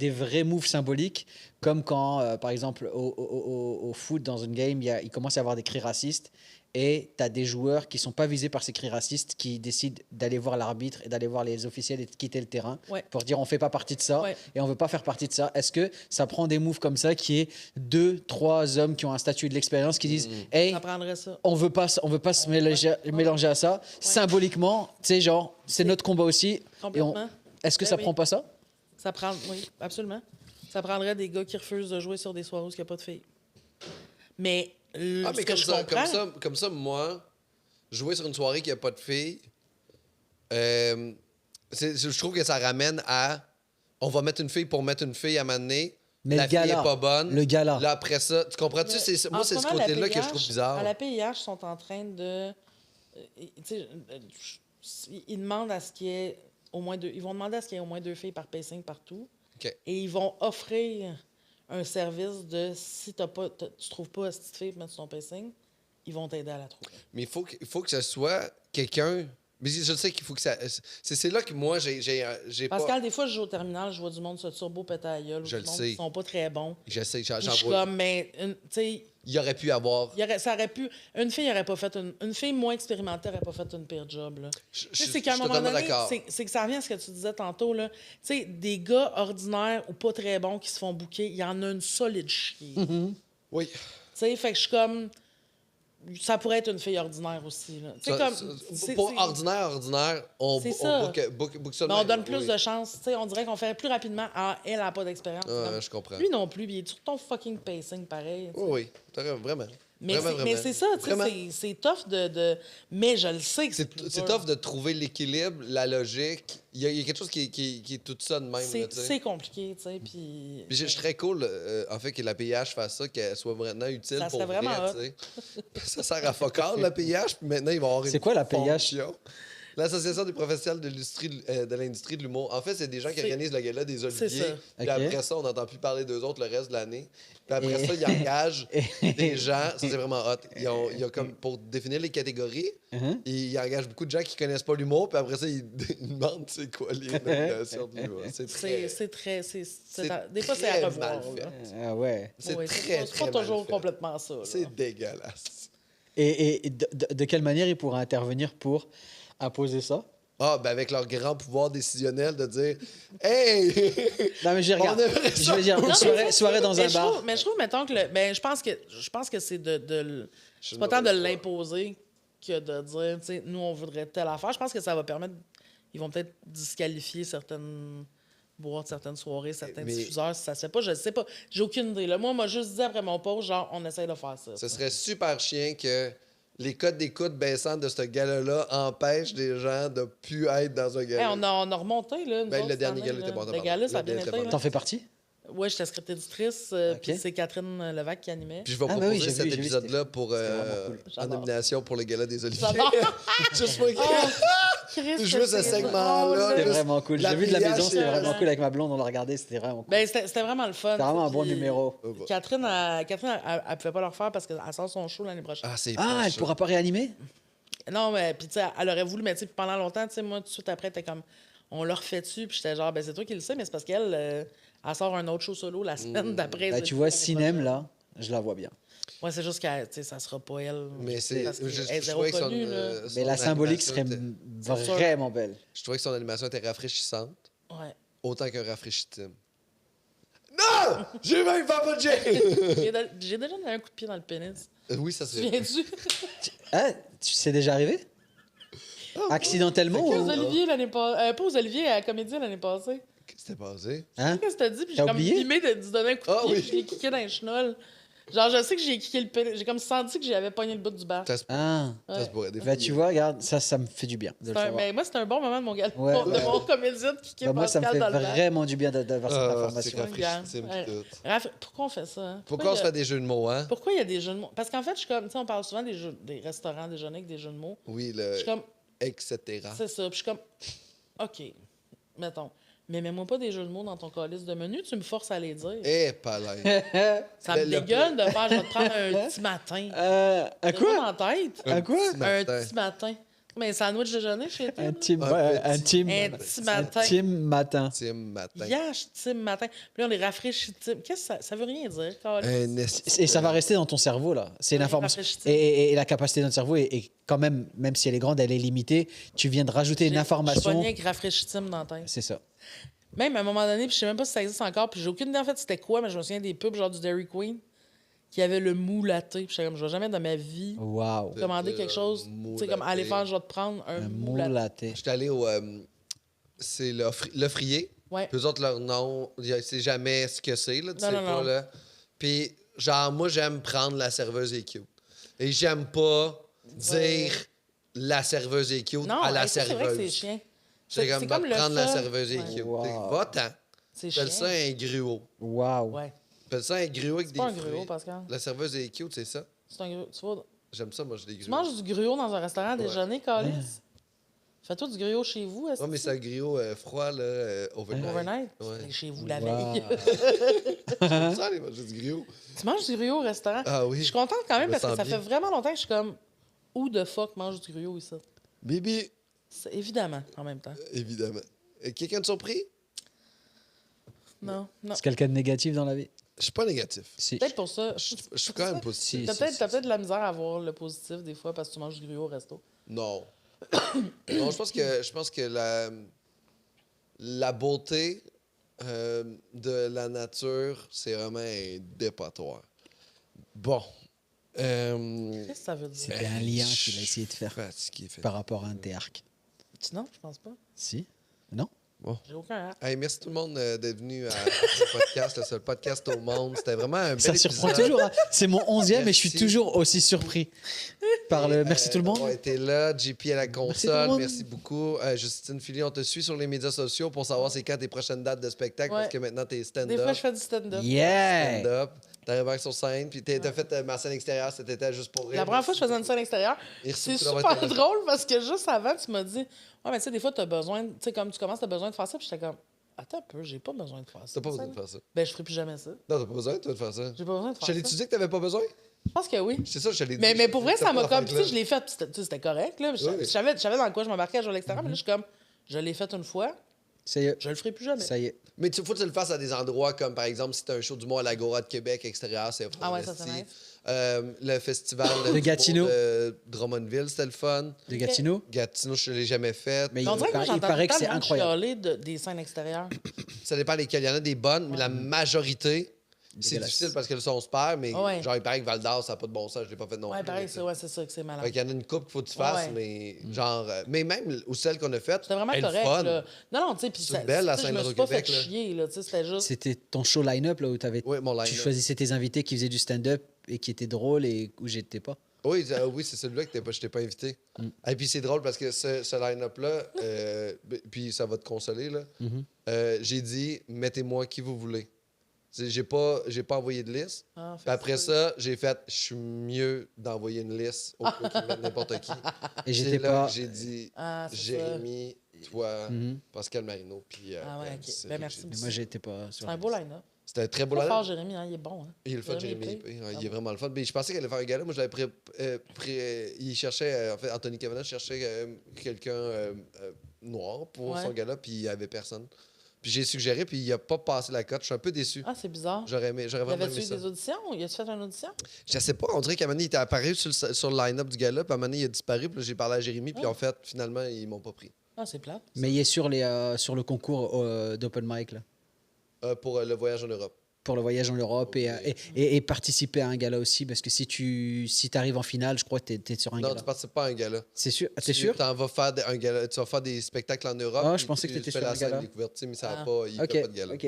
vrais moves symboliques, comme quand, par exemple, au foot, dans une game, il commence à y avoir des cris racistes, et tu as des joueurs qui sont pas visés par ces cris racistes qui décident d'aller voir l'arbitre et d'aller voir les officiels et de quitter le terrain Ouais. pour dire on fait pas partie de ça Ouais. et on veut pas faire partie de ça. Est-ce que ça prend des moves comme ça qui est 2-3 hommes qui ont un statut de l'expérience qui disent hey, Ça prendrait ça. on veut pas se mélanger à ça symboliquement, tu sais, genre c'est notre combat aussi. Et Complètement. est-ce que Ben ça oui. prend pas ça? Ça prend, oui, absolument. Ça prendrait des gars qui refusent de jouer sur des soirées où il n'y a pas de filles. Mais, Ah, ce mais que je comprends, comme ça, moi, jouer sur une soirée qui a pas de filles, je trouve que ça ramène à. On va mettre une fille pour mettre une fille à m'amener. Mais La le fille gala, est pas bonne. le gala. Là, après ça, tu comprends-tu? Moi, en c'est ce moment, la côté-là que je PIH trouve bizarre. À la PIH, ils sont en train de. Tu sais, ils demandent à ce qu'il y ait au moins 2. Ils vont demander à ce qu'il y ait au moins 2 filles par pacing partout. OK. Et ils vont offrir un service de si tu trouves pas cette petite fille pour mettre sur ton pacing, ils vont t'aider à la trouver. Mais il faut que ce soit quelqu'un. Mais je sais qu'il faut que ça. C'est là que moi, j'ai Pascal, pas. des fois, je joue au terminal, je vois du monde se turbo péter à la gueule, ou Je du le monde sais. qui sont pas très bons. J'essaie, Puis je j'en suis vois. comme, mais, tu sais, Il aurait pu avoir. ça aurait pu. Une fille aurait pas fait une fille moins expérimentée aurait pas fait une pire job, là. Je Tu sais, je c'est qu'à un suis moment totalement donné, d'accord. c'est que ça revient à ce que tu disais tantôt, là. Tu sais, des gars ordinaires ou pas très bons qui se font bouquer, il y en a une solide chier. Tu Oui. sais, fait que je suis comme. Ça pourrait être une fille ordinaire aussi, là. Tu sais, comme. Pour ordinaire, on C'est ça. book ça de Mais on même, donne plus oui. de chance. Tu sais, on dirait qu'on ferait plus rapidement. Ah, elle a pas d'expérience. Ah, Comme, je comprends. Lui non plus, puis il est sur ton fucking pacing pareil. tu sais. Oui, oui. T'as vraiment. Mais Vraiment, mais vraiment. c'est ça, tu Vraiment. sais, c'est tough de. Mais je le sais que c'est plus C'est dur. tough de trouver l'équilibre, la logique. Il y a quelque chose qui est tout ça de même. là, tu sais. C'est compliqué, tu sais, puis... Puis je serais cool, en fait, que la PIH fasse ça, qu'elle soit vraiment utile Ça pour serait vraiment vrai, tu sais. Ça sert à fuck all, la PIH, puis maintenant, ils vont avoir C'est quoi la PIH? fonction. L'Association des professionnels de l'industrie de l'humour. En fait, c'est des gens qui organisent le gala des Oliviers. C'est ça. Puis Ok. après ça, on n'entend plus parler d'eux autres le reste de l'année. Puis après ça, ils engagent des gens. Ça, c'est vraiment hot. Il y a comme pour définir les catégories, ils engagent beaucoup de gens qui connaissent pas l'humour. Puis après ça, ils demandent c'est quoi les nominations de l'humour. C'est très Des fois, c'est très à revoir. mal fait. là. Ah ouais. C'est Oui, très, c'est très pas mal toujours fait. complètement ça. là. C'est dégueulasse. Et de quelle manière ils pourraient intervenir pour imposer ça? Ah, ben avec leur grand pouvoir décisionnel de dire Hey! Non, mais je regarde. On aimerait Je ça. veux dire, une soirée dans un bar. Mais je trouve, mettons que je pense que c'est c'est pas tant de l'imposer que de dire, tu sais, nous, on voudrait telle affaire. Je pense que ça va permettre. Ils vont peut-être disqualifier certaines boîtes, certaines soirées, certains Mais- diffuseurs si ça se fait pas. Je sais pas. J'ai aucune idée. Là. Moi, on m'a juste dit après mon post, genre, on essaye de faire ça. Ce serait super chien que les codes d'écoute baissants de ce gala-là empêchent des gens de plus être dans un Hey, gala. on a remonté, là. nous Ben, autres, le dernier cette gala année, était bon, là. tabarnak. Le gala, ça a Le bien dernier été. était là. T'en fais partie? Oui, j'étais scriptrice, Ok. puis c'est Catherine Levac qui animait. Puis je vais Ah, ben proposer oui, j'ai cet vu, épisode-là pour c'était vraiment cool. en J'adore. nomination pour le gala des Oliviers. J'adore. Juste pour Christ, Juste ce c'est segment-là, drôle. C'était Juste vraiment cool. la J'ai vu de la pliage, maison, c'était c'est vraiment vrai. cool avec ma blonde, on l'a regardé, c'était vraiment cool. Ben, c'était vraiment le fun. C'était vraiment un bon Puis numéro. Catherine, elle pouvait pas le refaire parce qu'elle sort son show l'année prochaine. Ah, c'est Ah, poche, elle ça. pourra pas réanimer? Non, mais puis tu sais, elle aurait voulu, mais tu sais, pendant longtemps, tu sais, moi, tout de suite après, t'es comme, on l'a refait dessus, puis j'étais genre, ben c'est toi qui le sais, mais c'est parce qu'elle, elle sort un autre show solo la semaine d'après. Bah, c'est tu tout vois, l'année Cinem, prochaine. là, je la vois bien. Ouais, c'est juste que, tu sais, ça sera pas elle. Mais c'est. Parce qu'elle Je est zéro trouvais que connue, là. Mais la symbolique animation serait était- sûr. vraiment belle. Je trouvais que son animation était rafraîchissante, Ouais. autant qu'un rafraîchissime. Non! J'ai même pas de Jay! J'ai déjà donné un coup de pied dans le pénis. Oui, ça Tu c'est. viens-tu? Ah, c'est déjà arrivé? Accidentellement Aux ou... Olivier l'année passée. Pas aux Olivier, à la Comédie l'année passée. C'était passé. Hein? Qu'est-ce que t'as dit? Puis T'as j'ai comme oublié? mimé de lui donner un coup de Ah pied, oui. puis j'ai kické dans les chenolles. Genre, je sais que j'ai kické le pénis. J'ai comme senti que j'avais pogné le bout du bar. Ça se, Ah. ça se pourrait. Des Bah, fois, tu vois, regarde, ça me fait du bien de le savoir. Mais moi, c'était un bon moment de mon gars. Ouais. De mon comédien de kicker Bah, moi, ça me fait Pascal dans le bar. vraiment du bien d'avoir cette c'est information. rafraîchissime Ouais. pis tout. Raph, pourquoi on fait ça? Hein? Pourquoi on il se y a- fait des jeux de mots, hein? Pourquoi il y a des jeux de mots? Parce qu'en fait, je suis comme, tu sais, on parle souvent des restaurants déjeuner avec des jeux de mots. Oui, Je le. suis comme, Etc. c'est ça. Puis je suis comme, OK, mettons. Mais mets-moi pas des jeux de mots dans ton calice de menu, tu me forces à les dire. Eh, pas là. Ça me le dégueule de faire, je vais te prendre un petit matin. Un J'ai quoi? pas en tête. Un quoi? petit matin. Un petit matin. Mais un sandwich déjeuner chez toi. Un là? team, Un un petit- team, Un petit matin. un team matin. Tim matin. Yash, team matin. Puis là, on les rafraîchit. Qu'est-ce que ça veut rien dire, câlisse? Un esti- Et ça va rester dans ton cerveau, là. C'est Oui, l'information. rafraîchissant. Et la capacité de notre cerveau est quand même, même si elle est grande, elle est limitée. Tu viens de rajouter une Je suis information. pognée avec rafraîchitime dans la tête. C'est ça. Même à un moment donné, puis je sais même pas si ça existe encore, puis j'ai aucune idée en fait c'était quoi, mais je me souviens des pubs genre du Dairy Queen qui avait le mou latte. Puis j'étais comme, je vais jamais dans ma vie Wow. commander quelque chose. mou Tu sais, comme latte. aller faire, je vais te prendre un Un mou mou latte. latte. J'étais allé au. C'est le frier. Ouais. Puis eux autres, leur nom, c'est jamais ce que c'est, là. Tu Non, sais non, pas, non. là. Puis, genre, moi, j'aime prendre la serveuse est cute. Et j'aime pas dire la serveuse est cute Non, à la hey, ça, c'est vrai que c'est serveuse. chiant. C'est comme, va le prendre la ça. serveuse est Ouais. cute. Wow. Va-t'en. C'est Appelle chiant. ça un gruau. Wow. Ouais. Appelle ça un gruau avec C'est des pas un fruits. gruau, Pascal. La serveuse est cute, c'est ça? C'est un gruau. Tu vois, J'aime ça, moi, j'ai des tu gruaux. manges du gruau dans un restaurant Ouais. déjeuner, Calice? Fais-toi du gruau chez vous, est-ce Ouais, mais c'est un gruau froid, là, overnight. Overnight? Ouais. C'est chez vous la Wow. veille. J'aime ça, aller manger du gruau. Tu manges du gruau au restaurant? Ah oui. Je suis contente quand même Je me parce que sens ça bien. fait vraiment longtemps que je suis comme, où de fuck mange du gruau ici? Bibi, Évidemment, en même temps. évidemment. Quelqu'un de surpris? Non, non. C'est quelqu'un de négatif dans la vie? Je suis pas négatif. Si. Peut-être pour ça. Je suis quand même positif. T'as Si, peut-être si, t'as peut-être de la misère à voir le positif des fois parce que tu manges du gruau au resto. Non. Non, je pense que la beauté de la nature, c'est vraiment un dépotoir. Bon. Qu'est-ce que ça veut dire? C'était un lien qu'il a essayé de faire Fatigué, par rapport à un théarque. Non, je pense pas. Si? Non? J'ai aucun hâte. Hey, merci tout le monde d'être venu à ce podcast, le seul podcast au monde. C'était vraiment un bel Ça surprend épisode. toujours. Hein. C'est mon 11e et je suis Merci. toujours aussi surpris par le. Merci tout le monde. On était là, JP à la tout le console. monde. Merci beaucoup. Justine Philly, on te suit sur les médias sociaux pour savoir c'est quand tes prochaines dates de spectacle Ouais. parce que maintenant t'es Des stand-up. fois, je fais du stand-up. Yeah! Stand-up. T'arrives sur scène, puis t'as fait ma scène extérieure cet été juste pour rire. La première fois que je faisais une scène extérieure, c'est super drôle parce que juste avant, tu m'as dit ouais, mais tu sais, des fois, t'as besoin, tu sais, comme tu commences, t'as besoin de faire ça, puis j'étais comme attends un peu, j'ai pas besoin de faire ça. T'as pas besoin de faire ça. Ben, je ferai plus jamais ça. Non, t'as pas besoin, toi, de faire ça. J'ai pas besoin de faire Je ça. l'ai-tu dit que t'avais pas besoin? Je pense que oui. C'est ça, je l'ai dit. Mais pour vrai, ça m'a comme. Tu sais, Tu je l'ai fait, puis c'était correct, là. Je savais dans quoi je m'embarquais à jouer à l'extérieur, mais là, je suis comme je l'ai fait une fois, Ça y est. je le ferai plus jamais. Ça y est. Mais il faut que tu le fasses à des endroits comme, par exemple, si t'as un show du mois à l'Agora de Québec extérieur, c'est Ah ouais, ça, c'est nice. Le festival De Gatineau. de Drummondville, c'était le fun. De Gatineau? Gatineau, je ne l'ai jamais fait. Mais On dirait que moi, il j'entends paraît que tout le c'est temps incroyable. chialer des scènes extérieures. Ça dépend lesquelles. Il y en a des bonnes, mais la majorité, c'est Dégueulasse. difficile parce que le son se perd. Mais Ouais. genre, il paraît que Val d'Or, ça n'a pas de bon sens. Je l'ai pas fait non Ouais, plus. pareil, c'est ça que c'est malade. Fait qu'il y en a une couple qu'il faut que tu fasses, Ouais. mais genre... mais même ou celle qu'on a faite, C'était vraiment elle est correct, fun. là. Non, tu sais, puis C'est ça. belle, la tu sais, scène je me de suis pas fait Québec, là. chier, là. Tu sais, c'était juste. C'était ton show line-up là, où Oui, mon line-up. tu choisissais tes invités qui faisaient du stand-up et qui étaient drôles et où j'étais pas. Oui, oui, c'est celui-là que je t'ai pas invité. Et puis c'est drôle parce que ce line-up-là, puis ça va te consoler, là. J'ai dit, mettez-moi qui vous voulez. J'ai pas envoyé de liste. Ah, Puis après ça, j'ai fait, je suis mieux d'envoyer une liste au lieu qu'ils mettent n'importe qui. Et C'est j'étais là pas. que j'ai dit, Ah, c'est Jérémy, toi, Pascal Marino, puis Ah ouais, Ben, ok. c'est Ben, ça que merci j'ai dit. Mais moi, j'étais pas sur C'est un la beau liste. line-up. C'était un très beau Pas fort, line-up. Jérémy, hein, il est bon. Hein. Il est le fun, Jérémy. Épée. Il est vraiment le fun. Mais je pensais qu'elle allait faire un gala. Moi, je l'avais il cherchait, en fait, Anthony Cavana cherchait quelqu'un noir pour son gala, puis il n'y avait personne. Puis j'ai suggéré, puis il n'a pas passé la cote. Je suis un peu déçu. Ah, c'est bizarre. J'aurais vraiment Avait-tu aimé eu ça. des auditions? Y a-tu fait une audition? Je sais pas, on dirait qu'à un moment donné, il était apparu sur le line-up du gala, puis à un moment donné, il a disparu, puis là, j'ai parlé à Jérémy, puis en fait, finalement, ils m'ont pas pris. Ah, c'est plate. Mais il est sur le concours d'open mic là, Pour le voyage en Europe. pour le voyage en Europe et participer à un gala aussi parce que si tu arrives en finale, je crois que t'es sur un Non, gala. tu participes pas à un gala. C'est sûr. T'es sûr? Tu vas faire un gala, tu vas faire des spectacles en Europe. Ah, je puis pensais que tu t'étais fais sur la un scène gala. découverte, tu sais, mais ça a Ah. pas, il Ok. fait pas de gala. Ok.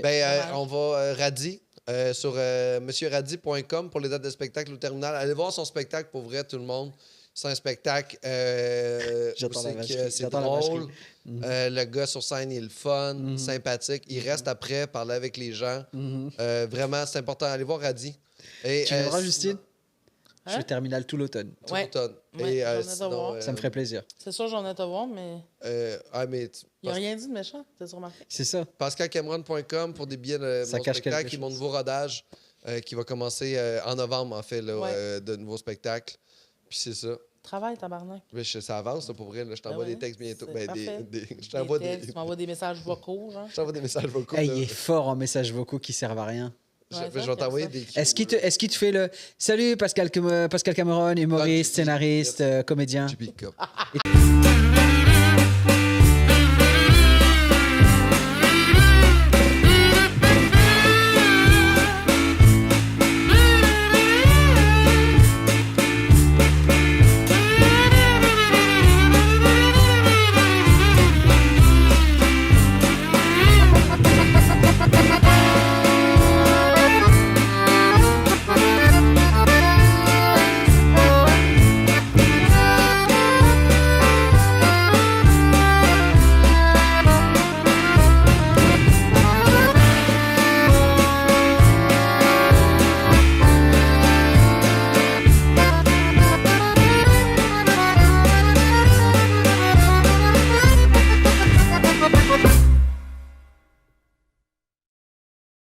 Ben, Dommage. on va Radi sur monsieurradi.com pour les dates de spectacle au terminal. Allez voir son spectacle pour vrai, tout le monde. C'est un spectacle J'attends la où vacherie. c'est J'attends la drôle. vacherie. Le gars sur scène, il est le fun, sympathique. Il reste après, parler avec les gens. Vraiment, c'est important. Allez voir Radi. Et, Tu viendras, sinon- Justine? Je Hein? suis terminal tout l'automne. tout Ouais. l'automne. Ouais, Et j'en ai sinon, de voir. Ça me ferait plaisir. C'est sûr, j'en ai à te voir, mais mais il a rien dit de méchant, t'as remarqué? C'est ça. PascalCameron.com pour des billets de Ça mon cache spectacle quelque et mon chose. nouveau rodage qui va commencer en novembre, en fait, là, Ouais. de nouveaux spectacles. Puis c'est ça. Travail, tabarnak. Mais ça avance, là, pour vrai. Là. Je t'envoie Ben oui, des textes bientôt. c'est Ben, parfait. je t'envoie Des textes, tu m'envoies des messages vocaux, genre. je t'envoie des messages vocaux. Hey, là. il est fort en messages vocaux qui servent à rien. Je, Ouais, je ça, vais t'envoyer ça. des... Est-ce qu'il te fait le salut Pascal Cameron, humoriste, Ah, scénariste, yes. comédien? JP Cup.